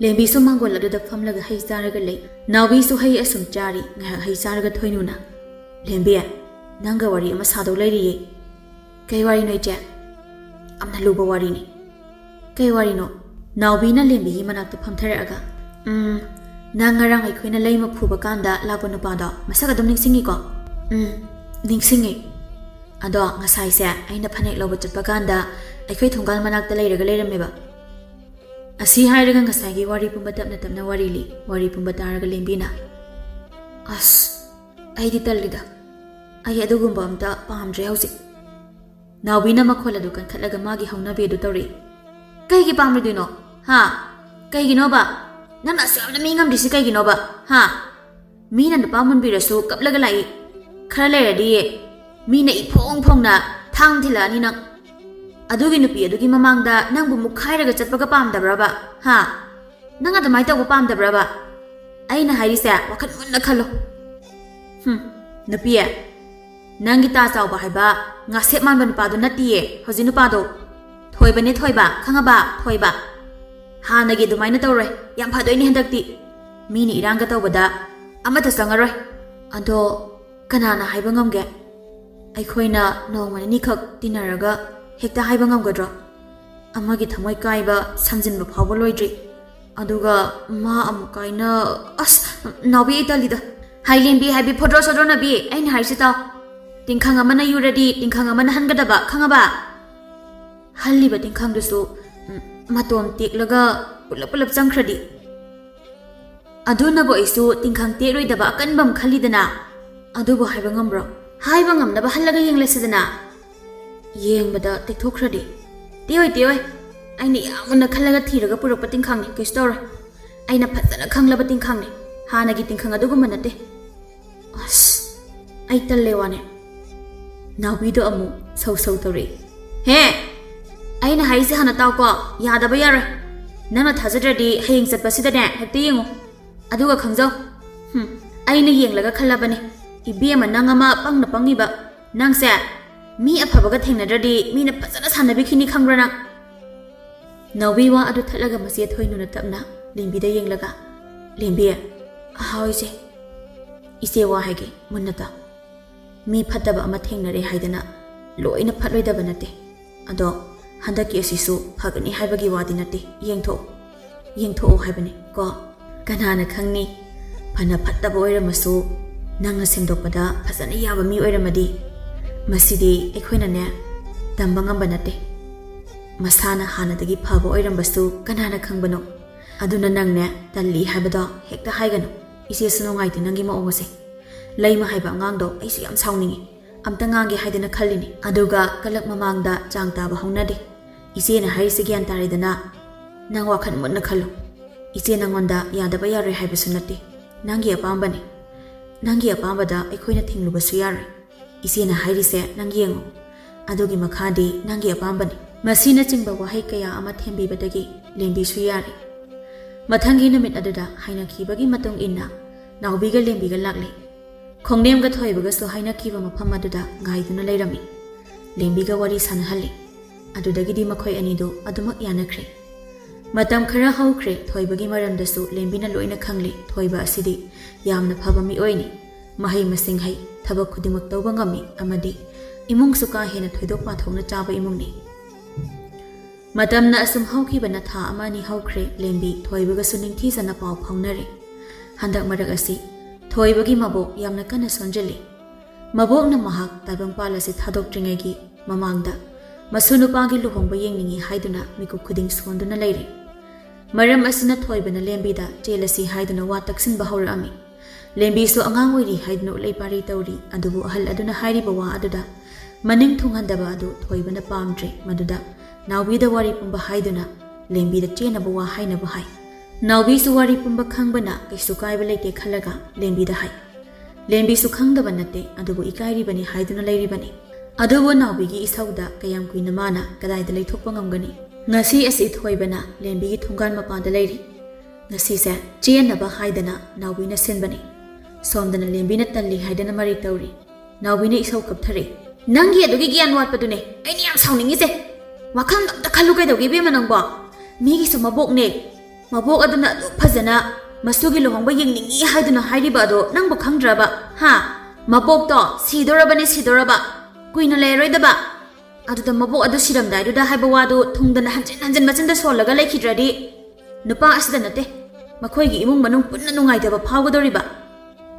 ꯂꯦꯝꯕꯤꯁꯨ ꯃꯥꯡꯒꯣꯜ ꯑꯗꯨꯗ ꯐꯝꯂꯒ ꯍꯩ ꯆꯥꯔꯒ ꯂꯩ ꯅꯥꯎꯕꯤꯁꯨ ꯍꯩ ꯑꯁꯨꯝ ꯆꯥꯔꯤ ꯉꯥꯏꯍꯥꯛ ꯍꯩ ꯆꯥꯔꯒ ꯊꯣꯏꯅꯨꯅ ꯂꯦꯝꯕꯤ ꯅꯪꯒ ꯋꯥꯔꯤ ꯑꯃ ꯁꯥꯗꯧ ꯂꯩꯔꯤꯌꯦ ꯀꯩ ꯋꯥꯔꯤꯅꯣ ꯏꯆꯦ ꯌꯥꯝꯅ ꯂꯨꯕ ꯋꯥꯔꯤꯅꯤ ꯀꯩ ꯋꯥꯔꯤꯅꯣ ꯅꯥꯎꯕꯤꯅ ꯂꯦꯝꯕꯤꯒꯤ ꯃꯅꯥꯛꯇ ꯐꯝꯊꯔꯛꯑꯒ ꯅꯪ ꯉꯔꯥꯡ ꯑꯩꯈꯣꯏꯅ ꯂꯩꯃ ꯐꯨꯕ ꯀꯥꯟꯗ ꯂꯥꯛꯄ ꯅꯨꯄꯥꯗꯣ ꯃꯁꯛ ꯑꯗꯨꯝ ꯅꯤꯡꯁꯤꯡꯉꯤꯀꯣ ꯅꯤꯡꯁꯤꯡꯉꯤ ꯑꯗꯣ ꯉꯁꯥꯏꯁꯦ ꯑꯩꯅ ꯐꯅꯦꯛ ꯂꯧꯕ ꯆꯠꯄ ꯀꯥꯟꯗ ꯑꯩꯈꯣꯏ ꯊꯣꯡꯒꯥꯜ ꯃꯅꯥꯛꯇ ꯂꯩꯔꯒ ꯂꯩꯔꯝꯃꯦꯕ ꯑꯁꯤ ꯍꯥꯏꯔꯒ ꯉꯁꯥꯏꯒꯤ ꯋꯥꯔꯤ ꯄꯨꯝꯕ ꯇꯞꯅ ꯇꯞꯅ ꯋꯥꯔꯤ ꯂꯤ ꯋꯥꯔꯤ ꯄꯨꯝꯕ ꯇꯥꯔꯒ ꯂꯦꯝꯕꯤꯅ ꯑꯁ ꯑꯩꯗꯤ ꯇꯜꯂꯤꯗ ꯑꯩ ꯑꯗꯨꯒꯨꯝꯕ ꯑꯝꯇ ꯄꯥꯝꯗ꯭ꯔꯦ ꯍꯧꯖꯤꯛ ꯅꯥꯎꯕꯤꯅ ꯃꯈꯣꯜ ꯑꯗꯨ ꯀꯟꯈꯠꯂꯒ ꯃꯥꯒꯤ ꯍꯧꯅꯕꯤ ꯑꯗꯨ ꯇꯧꯔꯛꯏ꯫ ꯀꯩꯒꯤ ꯄꯥꯝꯂꯣꯏꯗꯣꯏꯅꯣ? ꯍꯥ? ꯀꯩꯒꯤꯅꯣꯕ? ꯅꯪꯅ ꯑꯁꯨꯛ ꯌꯥꯝꯅ ꯃꯤ ꯉꯝꯗ꯭ꯔꯤꯁꯤ ꯀꯩꯒꯤꯅꯣꯕ? ꯍꯥ? ꯃꯤꯅ ꯅꯨꯄꯥ ꯃꯨꯟꯕꯤꯔꯁꯨ ꯀꯞꯂꯒ ꯂꯥꯛꯏ꯫ ꯈꯔ ꯂꯩꯔꯗꯤ ꯃꯤꯅ ꯏꯐꯣꯡ ꯐꯣꯡꯅ ꯊꯥꯡ ꯊꯤꯜꯂꯛꯑꯅꯤ ꯅꯪ꯫ ꯑꯗꯨꯒꯤ ꯅꯨꯄꯤ ꯑꯗꯨꯒꯤ ꯃꯃꯥꯡꯗ ꯅꯪꯕꯨ ꯃꯨꯛꯈꯥꯏꯔꯒ ꯆꯠꯄꯒ ꯄꯥꯝꯗꯕ꯭ꯔꯕ? ꯍꯥ? ꯅꯪ ꯑꯗꯨꯃꯥꯏꯅ ꯇꯧꯕ ꯄꯥꯝꯗꯕ꯭ꯔꯕ? ꯑꯩꯅ ꯍꯥꯏꯔꯤꯁꯦ ꯋꯥꯈꯜ ꯃꯨꯟꯅ ꯈꯜꯂꯣ꯫ ꯅꯨꯄꯤ, ꯅꯪꯒꯤ ꯇꯥ ꯆꯥꯎꯕ ꯍꯥꯏꯕ ꯉꯥꯁꯦꯞ ꯃꯥꯟꯕ ꯅꯨꯄꯥꯗꯣ ꯅꯠꯇꯤꯌꯦ ꯍꯧꯖꯤꯛ ꯅꯨꯄꯥꯗꯣ꯫ ꯊꯣꯏꯕꯅꯦ ꯊꯣꯏꯕ, ꯈꯪꯉꯕ? ꯊꯣꯏꯕ. ꯍꯥꯟꯅꯒꯤ ꯑꯗꯨꯃꯥꯏꯅ ꯇꯧꯔꯣꯏ, ꯌꯥꯝ ꯐꯗꯣꯏꯅꯤ ꯍꯟꯗꯛꯇꯤ. ꯃꯤꯅ ꯏꯔꯥꯡꯒ ꯇꯧꯕꯗ ꯑꯃꯠꯇ ꯆꯪꯉꯔꯣꯏ. ꯑꯗꯣ ꯀꯅꯥꯅ ꯍꯥꯏꯕ ꯉꯝꯒꯦ? ꯑꯩꯈꯣꯏꯅ ꯅꯣꯡꯃ ꯅꯤꯅꯤꯈꯛ ꯇꯤꯟꯅꯔꯒ ꯍꯦꯛꯇ ꯍꯥꯏꯕ ꯉꯝꯒꯗ꯭ꯔꯣ? ꯑꯃꯒꯤ ꯊꯃꯣꯏ ꯀꯥꯏꯕ ꯁꯝꯖꯤꯟꯕ ꯐꯥꯎꯕ ꯂꯣꯏꯗ꯭ꯔꯤ. ꯑꯗꯨꯒ ꯃꯥ ꯑꯃꯨꯛ ꯀꯥꯏꯅ ꯅꯥꯎꯕꯤ ꯑꯩ ꯇꯜꯂꯤꯗ. ꯍꯥꯏꯂꯦꯟꯕꯤ ꯍꯥꯏꯕꯤ ꯐꯣꯗ꯭ꯔꯣ ꯁꯣꯗ꯭ꯔꯣꯅꯕꯤ, ꯑꯩꯅ ꯍꯥꯏꯔꯤꯁꯤ ꯇꯥꯎ. ꯇꯤꯡꯈꯪ ꯑꯃꯅ ꯌꯨꯔꯗꯤ ꯇꯤꯡꯈꯪ ꯑꯃꯅ ꯍꯟꯒꯗꯕ, ꯈꯪꯉꯕ? ꯍꯜꯂꯤꯕ ꯇꯤꯡꯈꯪꯗꯨꯁꯨ ꯃꯇꯣꯟ ꯇꯦꯛꯂꯒ ꯄꯨꯂꯞ ꯄꯨꯂꯞ ꯆꯪꯈ꯭ꯔꯗꯤ? ꯑꯗꯨꯅꯕꯨ ꯑꯩꯁꯨ ꯇꯤꯡꯈꯪ ꯇꯦꯛꯂꯣꯏꯗꯕ ꯑꯀꯟꯕ ꯑꯃ ꯈꯜꯂꯤꯗꯅ. ꯑꯗꯨꯕꯨ ꯍꯥꯏꯕ ꯉꯝꯕ꯭ꯔꯣ? ꯍꯥꯏꯕ ꯉꯝꯅꯕ ꯍꯜꯂꯒ ꯌꯦꯡꯂꯁꯤꯗꯅ. ꯌꯦꯡꯕꯗ ꯇꯦꯛꯊꯣꯛꯈ꯭ꯔꯗꯤ? ꯇꯦꯛꯑꯣꯏ ꯇꯦꯛꯑꯣꯏ. ꯑꯩꯅ ꯌꯥꯝ ꯃꯨꯟꯅ ꯈꯜꯂꯒ ꯊꯤꯔꯒ ꯄꯨꯔꯛꯄ ꯇꯤꯡꯈꯪꯅꯤ, ꯀꯩꯁꯨ ꯇꯧꯔꯣꯏ. ꯑꯩꯅ ꯐꯖꯅ ꯈꯪꯂꯕ ꯇꯤꯡꯈꯪꯅꯤ, ꯍꯥꯟꯅꯒꯤ ꯇꯤꯡꯈꯪ ꯑꯗꯨꯒꯨꯝꯕ ꯅꯠꯇꯦ. ꯑꯩ ꯇꯜꯂꯦ ꯋꯥꯅꯦ. ꯅꯥꯎꯕꯤꯗꯣ ꯑꯃꯨꯛ ꯁꯧ ꯁꯧ ꯇꯧꯔꯛꯏ꯫ ꯍꯦ! ꯑꯩꯅ ꯍꯥꯏꯔꯤꯁꯦ ꯍꯥꯟꯅ ꯇꯥꯎꯀꯣ, ꯌꯥꯗꯕ ꯌꯥꯔꯣꯏ. ꯅꯪꯅ ꯊꯥꯖꯗ꯭ꯔꯗꯤ ꯍꯌꯦꯡ ꯆꯠꯄꯁꯤꯗꯅꯦ ꯍꯦꯛꯇ ꯌꯦꯡꯉꯨ. ꯑꯗꯨꯒ ꯈꯪꯖꯧ. ꯑꯩꯅ ꯌꯦꯡꯂꯒ ꯈꯜꯂꯕꯅꯦ. ꯏꯕꯦꯝꯃ ꯅꯪ ꯑꯃ ꯄꯪꯅ ꯄꯪꯉꯤꯕ. ꯅꯪꯁꯦ ꯃꯤ ꯑꯐꯕꯒ ꯊꯦꯡꯅꯗ꯭ꯔꯗꯤ ꯃꯤꯅ ꯐꯖꯅ ꯁꯥꯟꯅꯕꯤꯈꯤꯅꯤ, ꯈꯪꯕ꯭ꯔꯥ ꯅꯪ? ꯅꯥꯎꯕꯤ ꯋꯥ ꯑꯗꯨ ꯊꯠꯂꯒ ꯃꯆꯦ ꯊꯣꯏꯅꯨꯅ ꯇꯞꯅ ꯂꯦꯝꯕꯤꯗ ꯌꯦꯡꯂꯒ, ꯂꯦꯝꯕꯤ, ꯍꯥꯎ ꯏꯆꯦ. ꯏꯆꯦ ꯋꯥ ꯍꯥꯏꯒꯦ, ꯃꯨꯟꯅ ꯇꯥꯎ. ꯃꯤ ꯐꯠꯇꯕ ꯑꯃ ꯊꯦꯡꯅꯔꯦ ꯍꯥꯏꯗꯅ ꯂꯣꯏꯅ ꯐꯠꯂꯣꯏꯗꯕ ꯅꯠꯇꯦ. ꯑꯗꯣ ꯍꯟꯗꯛꯀꯤ ꯑꯁꯤꯁꯨ ꯐꯒꯅꯤ ꯍꯥꯏꯕꯒꯤ ꯋꯥꯗꯤ ꯅꯠꯇꯦ. ꯌꯦꯡꯊꯣꯛꯑꯣ ꯍꯥꯏꯕꯅꯤ ꯀꯣ. ꯀꯅꯥꯅ ꯈꯪꯅꯤ, ꯐꯅ ꯐꯠꯇꯕ ꯑꯣꯏꯔꯝꯃꯁꯨ ꯅꯪꯅ ꯁꯦꯝꯗꯣꯛꯄꯗ ꯐꯖꯅ ꯌꯥꯕ ꯃꯤ ꯑꯣꯏꯔꯝꯃꯗꯤ ꯃꯁꯤꯗꯤ ꯑꯩꯈꯣꯏꯅꯅꯦ ꯇꯝꯕ ꯉꯝꯕ ꯅꯠꯇꯦ. ꯃꯁꯥꯅ ꯍꯥꯟꯅꯗꯒꯤ ꯐꯕ ꯑꯣꯏꯔꯝꯕꯁꯨ ꯀꯅꯥꯅ ꯈꯪꯕꯅꯣ? ꯑꯗꯨꯅ ꯅꯪꯅꯦ ꯇꯜꯂꯤ ꯍꯥꯏꯕꯗꯣ ꯍꯦꯛꯇ ꯍꯥꯏꯒꯅꯨ. ꯏꯆꯦꯁꯨ ꯅꯨꯡꯉꯥꯏꯇꯦ ꯅꯪꯒꯤ ꯃꯑꯣꯡ ꯑꯁꯦ. ꯂꯩꯃ ꯍꯥꯏꯕ ꯑꯉꯥꯡꯗꯣ ꯑꯩꯁꯨ ꯌꯥꯝ ꯁꯥꯎꯅꯤꯡꯉꯤ. ꯑꯝꯇ ꯉꯥꯡꯒꯦ ꯍꯥꯏꯗꯅ ꯈꯜꯂꯤꯅꯤ. ꯑꯗꯨꯒ ꯀꯂꯛ ꯃꯃꯥꯡꯗ ꯆꯥꯡ ꯇꯥꯕ ꯍꯧꯅꯗꯦ. ꯏꯆꯦꯅ ꯍꯥꯏꯔꯤꯁꯦ ꯒ꯭ꯌꯥꯟ ꯇꯥꯔꯦꯗꯅ. ꯅꯪ ꯋꯥꯈꯜ ꯃꯨꯟꯅ ꯈꯜꯂꯨ. ꯏꯆꯦ ꯅꯪꯉꯣꯟꯗ ꯌꯥꯗꯕ ꯌꯥꯔꯣꯏ ꯍꯥꯏꯕꯁꯨ ꯅꯠꯇꯦ. ꯅꯪꯒꯤ ꯑꯄꯥꯝꯕꯅꯤ. ꯅꯪꯒꯤ ꯑꯄꯥꯝꯕꯗ ꯑꯩꯈꯣꯏꯅ ꯊꯤꯡꯂꯨꯕꯁꯨ ꯌꯥꯔꯣꯏ. ꯏꯆꯦꯅ ꯍꯥꯏꯔꯤꯁꯦ ꯅꯪ ꯌꯦꯡꯉꯨ. ꯑꯗꯨꯒꯤ ꯃꯈꯥꯗꯤ ꯅꯪꯒꯤ ꯑꯄꯥꯝꯕꯅꯤ. ꯃꯁꯤꯅꯆꯤꯡꯕ ꯋꯥꯍꯩ ꯀꯌꯥ ꯑꯃ ꯊꯦꯝꯕꯤꯕꯗꯒꯤ ꯂꯦꯝꯕꯤꯁꯨ ꯌꯥꯔꯦ. ꯃꯊꯪꯒꯤ ꯅꯨꯃꯤꯠ ꯑꯗꯨꯗ ꯍꯥꯏꯅꯈꯤꯕꯒꯤ ꯃꯇꯨꯡ ꯏꯟꯅ ꯅꯥꯎꯕꯤꯒ ꯂꯦꯝꯕꯤꯒ ꯂꯥꯛꯂꯤ. ꯈꯣꯡꯅꯦꯝꯒ ꯊꯣꯏꯕꯒꯁꯨ ꯍꯥꯏꯅꯈꯤꯕ ꯃꯐꯝ ꯑꯗꯨꯗ ꯉꯥꯏꯗꯨꯅ ꯂꯩꯔꯝꯃꯤ. ꯂꯦꯝꯕꯤꯒ ꯋꯥꯔꯤ ꯁꯥꯟꯅꯍꯜꯂꯤ. ꯑꯗꯨꯗꯒꯤꯗꯤ ꯃꯈꯣꯏ ꯑꯅꯤꯗꯨ ꯑꯗꯨꯃꯛ ꯌꯥꯅꯈ꯭ꯔꯦ. ꯃꯇꯝ ꯈꯔ ꯍꯧꯈ꯭ꯔꯦ. ꯊꯣꯏꯕꯒꯤ ꯃꯔꯝꯗꯁꯨ ꯂꯦꯝꯕꯤꯅ ꯂꯣꯏꯅ ꯈꯪꯂꯤ. ꯊꯣꯏꯕ ꯑꯁꯤꯗꯤ ꯌꯥꯝꯅ ꯐꯕ ꯃꯤꯑꯣꯏꯅꯤ. ꯃꯍꯩ ꯃꯁꯤꯡ ꯍꯩ, ꯊꯕꯛ ꯈꯨꯗꯤꯡꯃꯛ ꯇꯧꯕ ꯉꯝꯃꯤ, ꯑꯃꯗꯤ ꯏꯃꯨꯡꯁꯨ ꯀꯥ ꯍꯦꯟꯅ ꯊꯣꯏꯗꯣꯛ ꯄꯥꯊꯣꯛꯅ ꯆꯥꯕ ꯏꯃꯨꯡꯅꯤ. ꯃꯇꯝꯅ ꯑꯁꯨꯝ ꯍꯧꯈꯤꯕꯅ ꯊꯥ ꯑꯃ ꯑꯅꯤ ꯍꯧꯈ꯭ꯔꯦ. ꯂꯦꯝꯕꯤ ꯊꯣꯏꯕꯒꯁꯨ ꯅꯤꯡꯊꯤꯖꯅ ꯄꯥꯎ ꯐꯥꯎꯅꯔꯤ. ꯍꯟꯗꯛ ꯃꯔꯛ ꯑꯁꯤ ꯊꯣꯏꯕꯒꯤ ꯃꯕꯣꯛ ꯌꯥꯝꯅ ꯀꯟꯅ ꯁꯣꯟꯖꯤꯜꯂꯤ. ꯃꯕꯣꯛꯅ ꯃꯍꯥꯛ ꯇꯥꯏꯕꯪꯄꯥꯜ ꯑꯁꯤ ꯊꯥꯗꯣꯛꯇ꯭ꯔꯤꯉꯩꯒꯤ ꯃꯃꯥꯡꯗ ꯃꯁꯨ ꯅꯨꯄꯥꯒꯤ ꯂꯨꯍꯣꯡꯕ ꯌꯦꯡꯅꯤꯡꯏ ꯍꯥꯏꯗꯨꯅ ꯃꯤꯀꯨꯞ ꯈꯨꯗꯤꯡ ꯁꯣꯟꯗꯨꯅ ꯂꯩꯔꯤ. ꯃꯔꯝ ꯑꯁꯤꯅ ꯊꯣꯏꯕꯅ ꯂꯦꯝꯕꯤꯗ ꯆꯦꯜꯂꯁꯤ ꯍꯥꯏꯗꯨꯅ ꯋꯥ ꯇꯛꯁꯤꯟꯕ ꯍꯧꯔꯛꯑꯝꯃꯤ. ꯂꯦꯝꯕꯤꯁꯨ ꯑꯉꯥꯡ ꯑꯣꯏꯔꯤ ꯍꯥꯏꯗꯨꯅ ꯎꯠꯂꯩ ꯄꯥꯔꯩ ꯇꯧꯔꯤ. ꯑꯗꯨꯕꯨ ꯑꯍꯜ ꯑꯗꯨꯅ ꯍꯥꯏꯔꯤꯕ ꯋꯥ ꯑꯗꯨꯗ ꯃꯅꯤꯡ ꯊꯨꯡꯍꯟꯗꯕ ꯑꯗꯨ ꯊꯣꯏꯕꯅ ꯄꯥꯝꯗ꯭ꯔꯦ. ꯃꯗꯨꯗ ꯅꯥꯎꯕꯤꯗ ꯋꯥꯔꯤ ꯄꯨꯝꯕ ꯍꯥꯏꯗꯨꯅ ꯂꯦꯝꯕꯤꯗ ꯆꯦꯟꯅꯕ ꯋꯥ ꯍꯥꯏꯅꯕ ꯍꯥꯏ. ꯅꯥꯎꯕꯤꯁꯨ ꯋꯥꯔꯤ ꯄꯨꯝꯕ ꯈꯪꯕꯅ ꯀꯩꯁꯨ ꯀꯥꯏꯕ ꯂꯩꯇꯦ ꯈꯜꯂꯒ ꯂꯦꯝꯕꯤꯗ ꯍꯥꯏ. ꯂꯦꯝꯕꯤꯁꯨ ꯈꯪꯗꯕ ꯅꯠꯇꯦ, ꯑꯗꯨꯕꯨ ꯏꯀꯥꯏꯔꯤꯕꯅꯤ ꯍꯥꯏꯗꯨꯅ ꯂꯩꯔꯤꯕꯅꯤ. ꯑꯗꯨꯕꯨ ꯅꯥꯎꯕꯤꯒꯤ ꯏꯁꯧꯗ ꯀꯌꯥꯝ ꯀꯨꯏꯅ ꯃꯥꯅ ꯀꯗꯥꯏꯗ ꯂꯩꯊꯣꯛꯄ ꯉꯝꯒꯅꯤ? ꯉꯁꯤ ꯑꯁꯤ ꯊꯣꯏꯕꯅ ꯂꯦꯝꯕꯤꯒꯤ ꯊꯣꯡꯒꯥꯟ ꯃꯄꯥꯟꯗ ꯂꯩꯔꯤ. ꯉꯁꯤꯁꯦ ꯆꯦꯟꯅꯕ ꯍꯥꯏꯗꯅ ꯅꯥꯎꯕꯤꯅ ꯁꯤꯟꯕꯅꯤ. ꯁꯣꯝꯗꯅ ꯂꯦꯝꯕꯤꯅ ꯇꯜꯂꯤ ꯍꯥꯏꯗꯅ ꯃꯔꯩ ꯇꯧꯔꯤ. ꯅꯥꯎꯕꯤꯅ ꯏꯁꯧ ꯀꯞꯊꯔꯛꯏ. ꯅꯪꯒꯤ ꯑꯗꯨꯒꯤ ꯒ꯭ꯌꯥꯟ ꯋꯥꯠꯄꯗꯨꯅꯦ ꯑꯩꯅ ꯌꯥꯝ ꯁꯥꯎꯅꯤꯡꯉꯤꯁꯦ. ꯋꯥꯈꯜ ꯑꯝꯇ ꯈꯜꯂꯨ ꯀꯩꯗꯧꯒꯦ ꯏꯕꯦꯝꯃ ꯅꯪꯕꯣ? ꯃꯤꯒꯤꯁꯨ ꯃꯕꯣꯛꯅꯦ. ꯃꯕꯣꯛ ꯑꯗꯨꯅ ꯑꯗꯨꯛ ꯐꯖꯅ ꯃꯁꯨꯒꯤ ꯂꯨꯍꯣꯡꯕ ꯌꯦꯡꯅꯤꯡꯉꯤ ꯍꯥꯏꯗꯨꯅ ꯍꯥꯏꯔꯤꯕ ꯑꯗꯣ ꯅꯪꯕꯨ ꯈꯪꯗ꯭ꯔꯕ? ꯍꯥ? ꯃꯕꯣꯛꯇꯣ ꯁꯤꯗꯣꯔꯕꯅꯦ, ꯁꯤꯗꯣꯔꯕ. ꯀꯨꯏꯅ ꯂꯩꯔꯔꯣꯏꯗꯕ. ꯑꯗꯨꯗ ꯃꯕꯣꯛ ꯑꯗꯨ ꯁꯤꯔꯝꯗꯥꯏꯗꯨꯗ ꯍꯥꯏꯕ ꯋꯥꯗꯨ ꯊꯨꯡꯗꯅ ꯍꯟꯖꯤꯟ ꯍꯟꯖꯤꯟ ꯃꯆꯤꯟꯗ ꯁꯣꯜꯂꯒ ꯂꯩꯈꯤꯗ꯭ꯔꯗꯤ ꯅꯨꯄꯥ ꯑꯁꯤꯗ ꯅꯠꯇꯦ, ꯃꯈꯣꯏꯒꯤ ꯏꯃꯨꯡ ꯃꯅꯨꯡ ꯄꯨꯟꯅ ꯅꯨꯡꯉꯥꯏꯇꯕ ꯐꯥꯎꯒꯗꯧꯔꯤꯕ.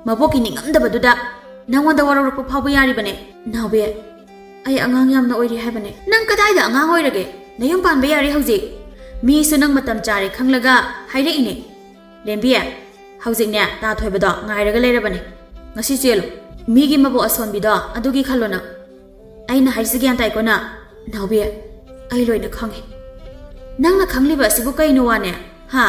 ꯃꯕꯣꯛꯀꯤ ꯅꯤꯡꯉꯝꯗꯕꯗꯨꯗ ꯅꯪꯉꯣꯟꯗ ꯋꯥꯔꯧꯔꯛꯄ ꯐꯥꯎꯕ ꯌꯥꯔꯤꯕꯅꯦ. ꯅꯥꯎꯕꯤ, ꯑꯩ ꯑꯉꯥꯡ ꯌꯥꯝꯅ ꯑꯣꯏꯔꯤ ꯍꯥꯏꯕꯅꯦ. ꯅꯪ ꯀꯗꯥꯏꯗ ꯑꯉꯥꯡ ꯑꯣꯏꯔꯒꯦ? ꯅꯌꯨꯝ ꯄꯥꯟꯕ ꯌꯥꯔꯦ ꯍꯧꯖꯤꯛ. ꯃꯤꯁꯨ ꯅꯪ ꯃꯇꯝ ꯆꯥꯔꯦ ꯈꯪꯂꯒ ꯍꯥꯏꯔꯛꯏꯅꯦ. ꯂꯦꯝꯕꯤ, ꯍꯧꯖꯤꯛꯅꯦ ꯇꯥ ꯊꯣꯏꯕꯗꯣ ꯉꯥꯏꯔꯒ ꯂꯩꯔꯕꯅꯦ. ꯉꯁꯤ ꯆꯦꯜꯂꯨ. ꯃꯤꯒꯤ ꯃꯕꯣꯛ ꯑꯁꯣꯟꯕꯤꯗꯣ ꯑꯗꯨꯒꯤ ꯈꯜꯂꯣ ꯅꯪ. ꯑꯩꯅ ꯍꯥꯏꯁꯤ ꯒ꯭ꯌꯥꯟ ꯇꯥꯏꯀꯣ ꯅ ꯅꯥꯎꯕꯤ ꯑꯩ ꯂꯣꯏꯅ ꯈꯪꯉꯦ ꯅꯪꯅ ꯈꯪꯂꯤꯕ ꯑꯁꯤꯕꯨ ꯀꯩꯅꯣ ꯋꯥꯅꯦ ꯍꯥ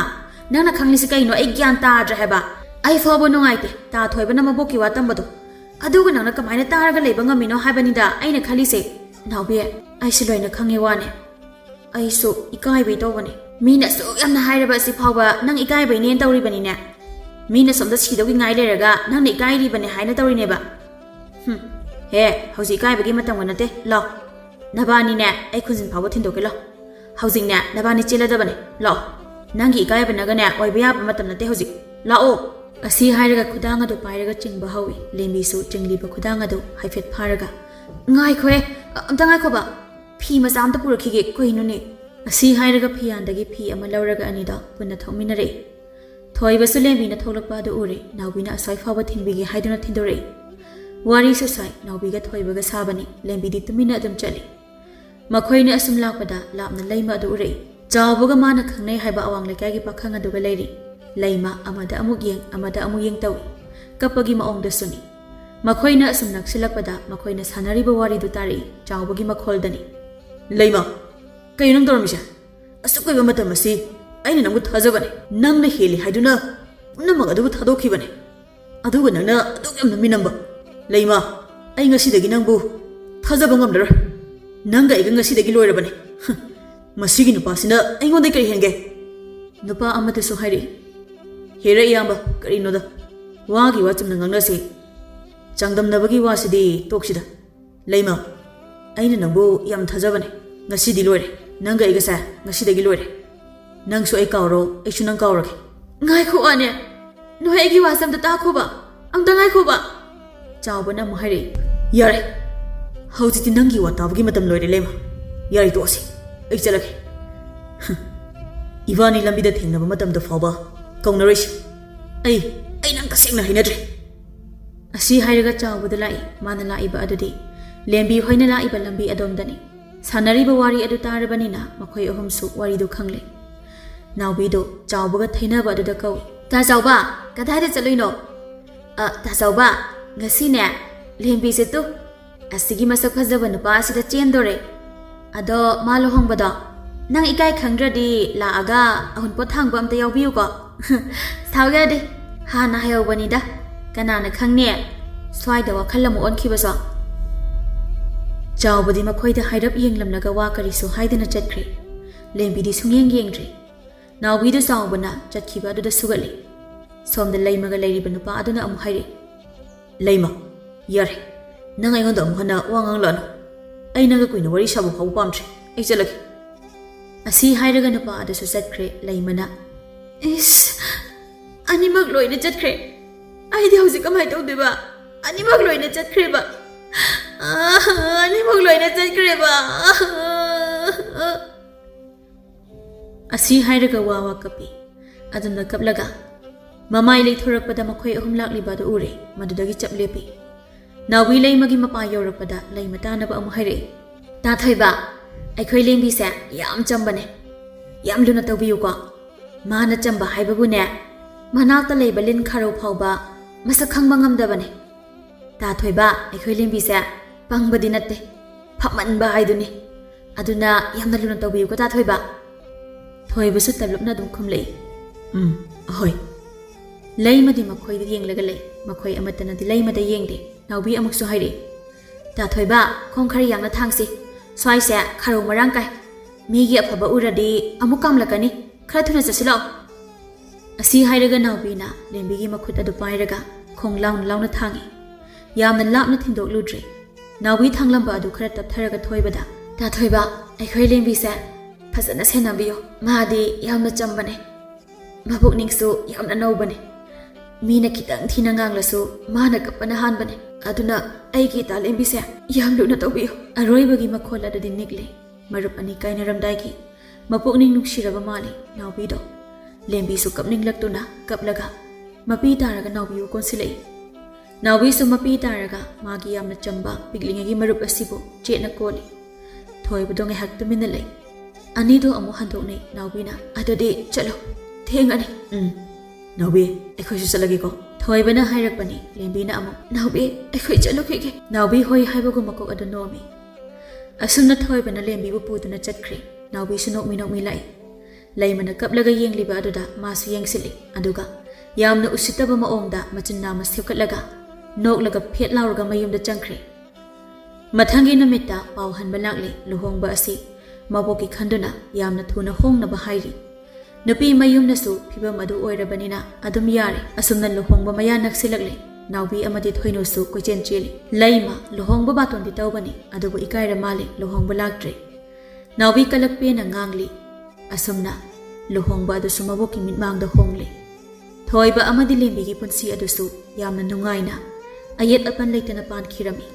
ꯅꯪꯅ ꯈꯪꯂꯤꯁꯤ ꯀꯩꯅꯣ ꯑꯩ ꯒ꯭ꯌꯥꯟ ꯇꯥꯗ꯭ꯔꯦ ꯍꯥꯏꯕ ꯑꯩ ꯐꯥꯎꯕ ꯅꯨꯡꯉꯥꯏꯇꯦ ꯇꯥ ꯊꯣꯏꯕꯅ ꯃꯕꯣꯛꯀꯤ ꯋꯥ ꯇꯝꯕꯗꯣ ꯑꯗꯨꯒ ꯅꯪꯅ ꯀꯃꯥꯏꯅ ꯇꯥꯔꯒ ꯂꯩꯕ ꯉꯝꯃꯤꯅꯣ ꯍꯥꯏꯕꯅꯤꯗ ꯑꯩꯅ ꯈꯜꯂꯤꯁꯦ ꯅꯥꯎꯕꯤ ꯑꯩꯁꯤ ꯂꯣꯏꯅ ꯈꯪꯉꯦ ꯋꯥꯅꯦ ꯑꯩꯁꯨ ꯏꯀꯥꯏꯕꯩ ꯇꯧꯕꯅꯦ ꯃꯤꯅ ꯑꯁꯨꯛ ꯌꯥꯝꯅ ꯍꯥꯏꯔꯕ ꯑꯁꯤ ꯐꯥꯎꯕ ꯅꯪ ꯏꯀꯥꯏꯕꯩꯅꯦꯅ ꯇꯧꯔꯤꯕꯅꯤꯅꯦ ꯃꯤꯅ ꯁꯣꯝꯗ ꯁꯤꯗꯧꯒꯤ ꯉꯥꯏ ꯂꯩꯔꯒ ꯅꯪꯅ ꯏꯀꯥꯏꯔꯤꯕꯅꯦ ꯍꯥꯏꯅ ꯇꯧꯔꯤꯅꯦꯕ ꯍꯦ ꯍꯧꯖꯤꯛ ꯏꯀꯥꯏꯕꯒꯤ ꯃꯇꯝꯒ ꯅꯠꯇꯦ ꯂꯥꯎ ꯅꯕꯥꯅꯤꯅꯦ ꯑꯩ ꯈꯨꯟꯖꯤꯟ ꯐꯥꯎꯕ ꯊꯤꯟꯗꯣꯛꯀꯦ ꯂꯥꯎ ꯍꯧꯖꯤꯛꯅꯦ ꯅꯕꯥꯅꯤ ꯆꯦꯜꯂꯗꯕꯅꯦ ꯂꯥꯛꯑꯣ ꯅꯪꯒꯤ ꯏꯀꯥꯏꯕꯅꯒꯅꯦ ꯑꯣꯏꯕ ꯌꯥꯕ ꯃꯇꯝ ꯅꯠꯇꯦ ꯍꯧꯖꯤꯛ ꯂꯥꯛꯑꯣ ꯑꯁꯤ ꯍꯥꯏꯔꯒ ꯈꯨꯗꯥꯡ ꯑꯗꯨ ꯄꯥꯏꯔꯒ ꯆꯤꯡꯕ ꯍꯧꯏ ꯂꯦꯝꯕꯤꯁꯨ ꯆꯤꯡꯂꯤꯕ ꯈꯨꯗꯥꯡ ꯑꯗꯨ ꯍꯥꯏꯐꯦꯠ ꯐꯥꯔꯒ ꯉꯥꯏꯈꯣꯍꯦ ꯑꯝꯇ ꯉꯥꯏꯈꯣꯕ ꯐꯤ ꯃꯆꯥ ꯑꯝꯇ ꯄꯨꯔꯛꯈꯤꯒꯦ ꯀꯩꯅꯣꯅꯦ ꯑꯁꯤ ꯍꯥꯏꯔꯒ ꯐꯤꯌꯥꯟꯗꯒꯤ ꯐꯤ ꯑꯃ ꯂꯧꯔꯒ ꯑꯅꯤꯗꯣ ꯄꯨꯟꯅ ꯊꯣꯛꯃꯤꯟꯅꯔꯛꯏ ꯊꯣꯏꯕꯁꯨ ꯂꯦꯝꯕꯤꯅ ꯊꯣꯛꯂꯛꯄ ꯑꯗꯨ ꯎꯔꯦ ꯅꯥꯎꯕꯤꯅ ꯑꯁ꯭ꯋꯥꯏ ꯐꯥꯎꯕ ꯊꯤꯟꯕꯤꯒꯦ ꯍꯥꯏꯗꯨꯅ ꯊꯤꯟꯗꯣꯔꯛꯏ ꯋꯥꯔꯤꯁꯨ ꯁꯥꯏ ꯅꯥꯎꯕꯤꯒ ꯊꯣꯏꯕꯒ ꯁꯥꯕꯅꯤ ꯂꯦꯝꯕꯤꯗꯤ ꯇꯨꯃꯤꯟꯅ ꯑꯗꯨꯝ ꯆꯠꯂꯤ ꯃꯈꯣꯏꯅ ꯑꯁꯨꯝ ꯂꯥꯛꯄꯗ ꯂꯥꯞꯅ ꯂꯩꯃ ꯑꯗꯨ ꯎꯔꯛꯏ ꯆꯥꯎꯕꯒ ꯃꯥꯅ ꯈꯪꯅꯩ ꯍꯥꯏꯕ ꯑꯋꯥꯡ ꯂꯩꯀꯥꯏꯒꯤ ꯄꯥꯈꯪ ꯑꯗꯨꯒ ꯂꯩꯔꯤ ꯂꯩꯃ ꯑꯃꯗ ꯑꯃꯨꯛ ꯌꯦꯡ ꯑꯃꯗ ꯑꯃꯨꯛ ꯌꯦꯡ ꯇꯧꯏ ꯀꯞꯄꯒꯤ ꯃꯑꯣꯡꯗꯁꯨꯅꯤ ꯃꯈꯣꯏꯅ ꯑꯁꯨꯝ ꯅꯛꯁꯤꯜꯂꯛꯄꯗ ꯃꯈꯣꯏꯅ ꯁꯥꯟꯅꯔꯤꯕ ꯋꯥꯔꯤꯗꯨ ꯇꯥꯔꯛꯏ ꯆꯥꯎꯕꯒꯤ ꯃꯈꯣꯜꯗꯅꯤ ꯂꯩꯃ ꯀꯩꯅꯣ ꯅꯪ ꯇꯧꯔꯝꯃꯤꯁꯦ ꯑꯁꯨꯛ ꯀꯨꯏꯕ ꯃꯇꯝ ꯑꯁꯤ ꯑꯩꯅ ꯅꯪꯕꯨ ꯊꯥꯖꯕꯅꯦ ꯅꯪꯅ ꯍꯦꯜꯂꯤ ꯍꯥꯏꯗꯨꯅ ꯄꯨꯝꯅꯃꯛ ꯑꯗꯨꯕꯨ ꯊꯥꯗꯣꯛꯈꯤꯕꯅꯦ ꯑꯗꯨꯒ ꯅꯪꯅ ꯑꯗꯨꯛ ꯌꯥꯝꯅ ꯃꯤꯅꯝꯕ ꯂꯩꯃ ꯑꯩ ꯉꯁꯤꯗꯒꯤ ꯅꯪꯕꯨ ꯊꯥꯖꯕ ꯉꯝꯂꯔꯣꯏ ꯅꯪꯒ ꯑꯩꯒ ꯉꯁꯤꯗꯒꯤ ꯂꯣꯏꯔꯕꯅꯦ ꯃꯁꯤꯒꯤ ꯅꯨꯄꯥꯁꯤꯅ ꯑꯩꯉꯣꯟꯗ ꯀꯔꯤ ꯍꯦꯟꯒꯦ ꯅꯨꯄꯥ ꯑꯃꯗꯁꯨ ꯍꯥꯏꯔꯛꯏ ꯍꯦꯔ ꯏꯌꯥꯝꯕ ꯀꯔꯤꯅꯣꯗ ꯋꯥꯒꯤ ꯋꯥ ꯆꯨꯝꯅ ꯉꯥꯡꯅꯁꯤ ꯆꯥꯡꯗꯝꯅꯕꯒꯤ ꯋꯥꯁꯤꯗꯤ ꯇꯣꯛꯁꯤꯗ ꯂꯩꯃ ꯑꯩꯅ ꯅꯪꯕꯨ ꯌꯥꯝ ꯊꯥꯖꯕꯅꯦ ꯉꯁꯤꯗꯤ ꯂꯣꯏꯔꯦ ꯅꯪꯒ ꯑꯩꯒꯁꯦ ꯉꯁꯤꯗꯒꯤ ꯂꯣꯏꯔꯦ ꯅꯪꯁꯨ ꯑꯩ ꯀꯥꯎꯔꯣ ꯑꯩꯁꯨ ꯅꯪ ꯀꯥꯎꯔꯒꯦ ꯉꯥꯏꯈꯣ ꯋꯥꯅꯦ ꯅꯣꯏ ꯑꯩꯒꯤ ꯋꯥꯁꯦ ꯑꯝꯇ ꯇꯥꯈꯣꯕ ꯑꯝꯇ ꯉꯥꯏꯈꯣꯕ ꯆꯥꯎꯕꯅ ꯑꯃꯨꯛ ꯍꯥꯏꯔꯛꯏ ꯌꯥꯔꯦ ꯍꯧꯖꯤꯛꯇꯤ ꯅꯪꯒꯤ ꯋꯥ ꯇꯥꯕꯒꯤ ꯃꯇꯝ ꯂꯣꯏꯔꯦ ꯂꯩꯃ ꯌꯥꯔꯦ ꯇꯣꯛꯑꯁꯤ ꯑꯩ ꯆꯠꯂꯒꯦ ꯏꯕꯥꯅꯤ ꯂꯝꯕꯤꯗ ꯊꯦꯡꯅꯕ ꯃꯇꯝꯗ ꯐꯥꯎꯕ ꯀꯧꯅꯔꯣꯏꯁꯤ ꯑꯩ ꯅꯪ ꯇꯁꯦꯡꯅ ꯍꯩꯅꯗ꯭ꯔꯦ ꯑꯁꯤ ꯍꯥꯏꯔꯒ ꯆꯥꯎꯕꯗ ꯂꯥꯛꯏ ꯃꯥꯅ ꯂꯥꯛꯏꯕ ꯑꯗꯨꯗꯤ ꯂꯦꯝꯕꯤ ꯍꯣꯏꯅ ꯂꯥꯛꯏꯕ ꯂꯝꯕꯤ ꯑꯗꯣꯝꯗꯅꯤ ꯁꯥꯟꯅꯔꯤꯕ ꯋꯥꯔꯤ ꯑꯗꯨ ꯇꯥꯔꯕꯅꯤꯅ ꯃꯈꯣꯏ ꯑꯍꯨꯝꯁꯨ ꯋꯥꯔꯤꯗꯨ ꯈꯪꯂꯦ ꯅꯥꯎꯕꯤꯗꯣ ꯆꯥꯎꯕꯒ ꯊꯩꯅꯕ ꯑꯗꯨꯗ ꯀꯧꯏ ꯇꯥ ꯆꯥꯎꯕ ꯀꯗꯥꯏꯗ ꯆꯠꯂꯨꯏꯅꯣ ꯇꯥ ꯆꯥꯎꯕ ꯉꯁꯤꯅꯦ ꯂꯦꯝꯕꯤꯁꯦ ꯇꯨ ꯑꯁꯤꯒꯤ ꯃꯁꯛ ꯐꯖꯕ ꯅꯨꯄꯥ ꯑꯁꯤꯗ ꯆꯦꯟꯗꯣꯔꯦ ꯑꯗꯣ ꯃꯥ ꯂꯨꯍꯣꯡꯕꯗꯣ ꯅꯪ ꯏꯀꯥꯏ ꯈꯪꯗ꯭ꯔꯗꯤ ꯂꯥꯛꯑꯒ ꯑꯍꯨꯟꯄꯣꯠ ꯊꯥꯡꯕ ꯑꯝꯇ ꯌꯥꯎꯕꯤꯌꯨꯀꯣ ꯁꯥꯎ ꯌꯥꯗꯦ ꯍꯥꯟꯅ ꯍꯥꯏꯍꯧꯕꯅꯤꯗ ꯀꯅꯥꯅ ꯈꯪꯅꯦ ꯁ꯭ꯋꯥꯏꯗ ꯋꯥꯈꯜ ꯑꯃ ꯑꯣꯟꯈꯤꯕꯁꯣ ꯆꯥꯎꯕꯗꯤ ꯃꯈꯣꯏꯗ ꯍꯥꯏꯔꯞ ꯌꯦꯡꯂꯝꯂꯒ ꯋꯥ ꯀꯔꯤꯁꯨ ꯍꯥꯏꯗꯅ ꯆꯠꯈ꯭ꯔꯦ ꯂꯦꯝꯕꯤꯗꯤ ꯁꯨꯡꯌꯦꯡ ꯌꯦꯡꯗ꯭ꯔꯤ ꯅꯥꯎꯕꯤꯗꯨ ꯆꯥꯎꯕꯅ ꯆꯠꯈꯤꯕ ꯑꯗꯨꯗ ꯁꯨꯒꯠꯂꯤ ꯁꯣꯝꯗ ꯂꯩꯃꯒ ꯂꯩꯔꯤꯕ ꯅꯨꯄꯥ ꯑꯗꯨꯅ ꯑꯃꯨꯛ ꯍꯥꯏꯔꯛꯏ ꯂꯩꯃ ꯌꯥꯔꯦ ꯅꯪ ꯑꯩꯉꯣꯟꯗ ꯑꯃꯨꯛ ꯍꯟꯅ ꯋꯥ ꯉꯥꯡꯂꯛꯑꯅꯨ ꯑꯩ ꯅꯪꯒ ꯀꯨꯏꯅ ꯋꯥꯔꯤ ꯁꯥꯕ ꯐꯥꯎꯕ ꯄꯥꯝꯗ꯭ꯔꯦ ꯑꯩ ꯆꯠꯂꯒꯦ ꯑꯁꯤ ꯍꯥꯏꯔꯒ ꯅꯨꯄꯥ ꯑꯗꯨꯁꯨ ꯆꯠꯈ꯭ꯔꯦ ꯂꯩꯃꯅ ꯏꯁ ꯑꯅꯤꯃꯛ ꯂꯣꯏꯅ ꯆꯠꯈ꯭ರೆ ꯑꯩꯗꯤ ꯍꯧꯖꯤꯛ ꯀꯃꯥꯏꯅ ꯇꯧꯗꯣꯏꯕ ꯑꯅꯤꯃꯛ ꯂꯣꯏꯅ ꯆꯠꯈ꯭ꯔꯦꯕ ꯑꯅꯤꯃꯛ ꯂꯣꯏꯅ ꯆꯠꯈ꯭ꯔꯦꯕ ꯑꯁꯤ ꯍꯥꯏꯔꯒ ꯋꯥ ꯀꯞꯄꯤ ꯑꯗꯨꯝꯅ ꯀꯞꯂꯒ ꯃꯃꯥꯏ ꯂꯩꯊꯣꯔꯛꯄꯗ ꯃꯈꯣꯏ ꯑꯍꯨꯝ ꯂꯥꯛꯂꯤꯕ ꯑꯗꯨ ꯎꯔꯦ ꯃꯗꯨꯗꯒꯤ ꯆꯞ ꯂꯦꯞꯄꯤ ꯅꯥꯎꯕꯤ ꯂꯩꯃꯒꯤ ꯃꯄꯥ ꯌꯧꯔꯛꯄꯗ ꯂꯩꯃ ꯇꯥꯅꯕ ꯑꯃꯨꯛ ꯍꯥꯏꯔꯛꯏ ꯇꯥꯊꯣꯏꯕ ꯑꯩꯈꯣꯏ ꯂꯦꯝꯕꯤꯁꯦ ꯌꯥꯝ ꯆꯝꯕꯅꯦ ꯌꯥꯝ ꯂꯨꯅ ꯇꯧꯕꯤꯌꯨꯀꯣ ꯃꯥꯅ ꯆꯝꯕ ꯍꯥꯏꯕꯕꯨꯅꯦ ꯃꯅꯥꯛꯇ ꯂꯩꯕ ꯂꯤꯟ ꯈꯥꯔꯧ ꯐꯥꯎꯕ ꯃꯁꯛ ꯈꯪꯕ ꯉꯝꯗꯕꯅꯦ ꯇꯥꯊꯣꯏꯕ ꯑꯩꯈꯣꯏ ꯂꯦꯝꯕꯤꯁꯦ ꯄꯪꯕꯗꯤ ꯅꯠꯇꯦ ꯐꯃꯟꯕ ꯍꯥꯏꯗꯨꯅꯤ ꯑꯗꯨꯅ ꯌꯥꯝꯅ ꯂꯨꯅ ꯇꯧꯕꯤꯌꯨꯀꯣ ꯇꯥꯊꯣꯏꯕ ꯊꯣꯏꯕꯁꯨ ꯇꯞꯂꯞꯅ ꯑꯗꯨꯝ ꯈꯨꯝꯂꯛꯏ ꯑꯍꯣꯏ ꯂꯩꯃꯗꯤ ꯃꯈꯣꯏꯗ ꯌꯦꯡꯂꯒ ꯂꯩ ꯃꯈꯣꯏ ꯑꯃꯠꯇꯅꯗꯤ ꯂꯩꯃꯗ ꯌꯦꯡꯗꯦ ꯅꯥꯎꯕꯤ ꯑꯃꯨꯛꯁꯨ ꯍꯥꯏꯔꯛꯏ ꯇꯥꯊꯣꯏꯕ ꯈꯣꯡ ꯈꯔ ꯌꯥꯡꯅ ꯊꯥꯡꯁꯤ ꯁ꯭ꯋꯥꯏꯁꯦ ꯈꯥꯔꯧ ꯃꯔꯥꯡ ꯀꯥꯏ ꯃꯤꯒꯤ ꯑꯐꯕ ꯎꯔꯗꯤ ꯑꯃꯨꯛ ꯀꯥꯝꯂꯛꯀꯅꯤ ꯈꯔ ꯊꯨꯅ ꯆꯠꯁꯤꯜꯂꯛꯑꯣ ꯑꯁꯤ ꯍꯥꯏꯔꯒ ꯅꯥꯎꯕꯤꯅ ꯂꯦꯝꯕꯤꯒꯤ ꯃꯈꯨꯠ ꯑꯗꯨ ꯄꯥꯏꯔꯒ ꯈꯣꯡ ꯂꯥꯎꯅ ꯂꯥꯎꯅ ꯊꯥꯡꯉꯤ ꯌꯥꯝꯅ ꯂꯥꯞꯅ ꯊꯤꯟꯗꯣꯛꯂꯨꯗ꯭ꯔꯤ ꯅꯥꯎꯕꯤ ꯊꯥꯡꯂꯝꯕ ꯑꯗꯨ ꯈꯔ ꯇꯞꯊꯔꯒ ꯊꯣꯏꯕꯗ ꯇꯥꯊꯣꯏꯕ ꯑꯩꯈꯣꯏ ꯂꯦꯝꯕꯤꯁꯦ ꯐꯖꯅ ꯁꯦꯟꯅꯕꯤꯌꯨ ꯃꯥꯗꯤ ꯌꯥꯝꯅ ꯆꯝꯕꯅꯦ ꯃꯕꯨꯛꯅꯤꯡꯁꯨ ꯌꯥꯝꯅ ꯅꯧꯕꯅꯦ ꯃꯤꯅ ꯈꯤꯇꯪ ꯊꯤꯅ ꯉꯥꯡꯂꯁꯨ ꯃꯥꯅ ꯀꯞꯄꯅ ꯍꯥꯟꯕꯅꯦ ꯑꯗꯨꯅ ꯑꯩꯒꯤ ꯏꯇꯥ ꯂꯦꯝꯕꯤꯁꯦ ꯌꯥꯝ ꯂꯨꯅ ꯇꯧꯕꯤꯌꯨ ꯑꯔꯣꯏꯕꯒꯤ ꯃꯈꯣꯜ ꯑꯗꯨꯗꯤ ꯅꯤꯛꯂꯦ ꯃꯔꯨꯞ ꯑꯅꯤ ꯀꯥꯏꯅꯔꯝꯗꯥꯏꯒꯤ ꯃꯄꯨꯛꯅꯤꯡ ꯅꯨꯡꯁꯤꯔꯕ ꯃꯥꯜꯂꯤ ꯅꯥꯎꯕꯤꯗꯣ ꯂꯦꯝꯕꯤꯁꯨ ꯀꯞꯅꯤꯡꯂꯛꯇꯨꯅ ꯀꯞꯂꯒ ꯃꯄꯤ ꯇꯥꯔꯒ ꯅꯥꯎꯕꯤꯕꯨ ꯀꯣꯟꯁꯤꯜꯂꯛꯏ ꯅꯥꯎꯕꯤꯁꯨ ꯃꯄꯤ ꯇꯥꯔꯒ ꯃꯥꯒꯤ ꯌꯥꯝꯅ ꯆꯝꯕ ꯄꯤꯛꯂꯤꯉꯩꯒꯤ ꯃꯔꯨꯞ ꯑꯁꯤꯕꯨ ꯆꯦꯠꯅ ꯀꯣꯜꯂꯤ ꯊꯣꯏꯕꯗꯣ ꯉꯥꯏꯍꯥꯛ ꯇꯨꯃꯤꯟꯅ ꯂꯩ ꯑꯅꯤꯗꯣ ꯑꯃꯨꯛ ꯍꯟꯗꯣꯛꯅꯩ ꯅꯥꯎꯕꯤꯅ ꯑꯗꯨꯗꯤ ꯆꯠꯂꯣ ꯊꯦꯡꯉꯅꯤ ꯅꯥꯎꯕꯤ ꯑꯩꯈꯣꯏꯁꯨ ꯆꯠꯂꯒꯦꯀꯣ ꯊꯣꯏꯕꯅ ꯍꯥꯏꯔꯛꯄꯅꯤ ꯂꯦꯝꯕꯤꯅ ꯑꯃꯨꯛ ꯅꯥꯎꯕꯤ ꯑꯩꯈꯣꯏ ꯆꯠꯂꯨꯈꯤꯒꯦ ꯅꯥꯎꯕꯤ ꯍꯣꯏ ꯍꯥꯏꯕꯒꯨꯝ ꯃꯀꯣꯛ ꯑꯗꯨ ꯅꯣꯝꯃꯤ ꯑꯁꯨꯝꯅ ꯊꯣꯏꯕꯅ ꯂꯦꯝꯕꯤꯕꯨ ꯄꯨꯗꯨꯅ ꯆꯠꯈ꯭ꯔꯦ ꯅꯥꯎꯕꯤꯁꯨ ꯅꯣꯛꯃꯤ ꯂꯥꯛꯏ ꯂꯩꯃꯅ ꯀꯞꯂꯒ ꯌꯦꯡꯂꯤꯕ ꯑꯗꯨꯗ ꯃꯥꯁꯨ ꯌꯦꯡꯁꯤꯜꯂꯤ ꯑꯗꯨꯒ ꯌꯥꯝꯅ ꯎꯁꯤꯠꯇꯕ ꯃꯑꯣꯡꯗ ꯃꯆꯤꯟ ꯅꯥꯝꯃ ꯁꯦꯞꯀꯠꯂꯒ ꯅꯣꯛꯂꯒ ꯐꯦꯠ ꯂꯥꯎꯔꯒ ꯃꯌꯨꯝꯗ ꯆꯪꯈ꯭ꯔꯦ ꯃꯊꯪꯒꯤ ꯅꯨꯃꯤꯠꯇ ꯄꯥꯎ ꯍꯟꯕ ꯂꯥꯛꯂꯤ ꯂꯨꯍꯣꯡꯕ ꯑꯁꯤ ꯃꯕꯣꯛꯀꯤ ꯈꯟꯗꯨꯅ ꯌꯥꯝꯅ ꯊꯨꯅ ꯍꯣꯡꯅꯕ ꯍꯥꯏꯔꯤ ꯅꯨꯄꯤ ꯃꯌꯨꯝꯅꯁꯨ ꯐꯤꯕꯝ ꯑꯗꯨ ꯑꯣꯏꯔꯕꯅꯤꯅ ꯑꯗꯨꯝ ꯌꯥꯔꯦ ꯑꯁꯨꯝꯅ ꯂꯨꯍꯣꯡꯕ ꯃꯌꯥ ꯅꯛꯁꯤꯜꯂꯛꯂꯦ ꯅꯥꯎꯕꯤ ꯑꯃꯗꯤ ꯊꯣꯏꯅꯨꯁꯨ ꯀꯣꯏꯆꯦꯟ ꯆꯦꯜꯂꯤ ꯂꯩꯃ ꯂꯨꯍꯣꯡꯕ ꯕꯥꯇꯣꯟꯗꯤ ꯇꯧꯕꯅꯤ ꯑꯗꯨꯕꯨ ꯏꯀꯥꯏꯔ ꯃꯥꯜꯂꯦ ꯂꯨꯍꯣꯡꯕ ꯂꯥꯛꯇ꯭ꯔꯦ ꯅꯥꯎꯕꯤ ꯀꯂꯛꯄꯦꯅ ꯉꯥꯡꯂꯤ ꯑꯁꯨꯝꯅ ꯂꯨꯍꯣꯡꯕ ꯑꯗꯨꯁꯨ ꯃꯕꯣꯛꯀꯤ ꯃꯤꯠꯃꯥꯡꯗ ꯍꯣꯡꯂꯤ ꯊꯣꯏꯕ ꯑꯃꯗꯤ ꯂꯦꯝꯕꯤꯒꯤ ꯄꯨꯟꯁꯤ ꯑꯗꯨꯁꯨ ꯌꯥꯝꯅ ꯅꯨꯡꯉꯥꯏꯅ ꯑꯌꯦꯠ ꯑꯄꯟ ꯂꯩꯇꯅ ꯄꯥꯟꯈꯤꯔꯝꯃꯤ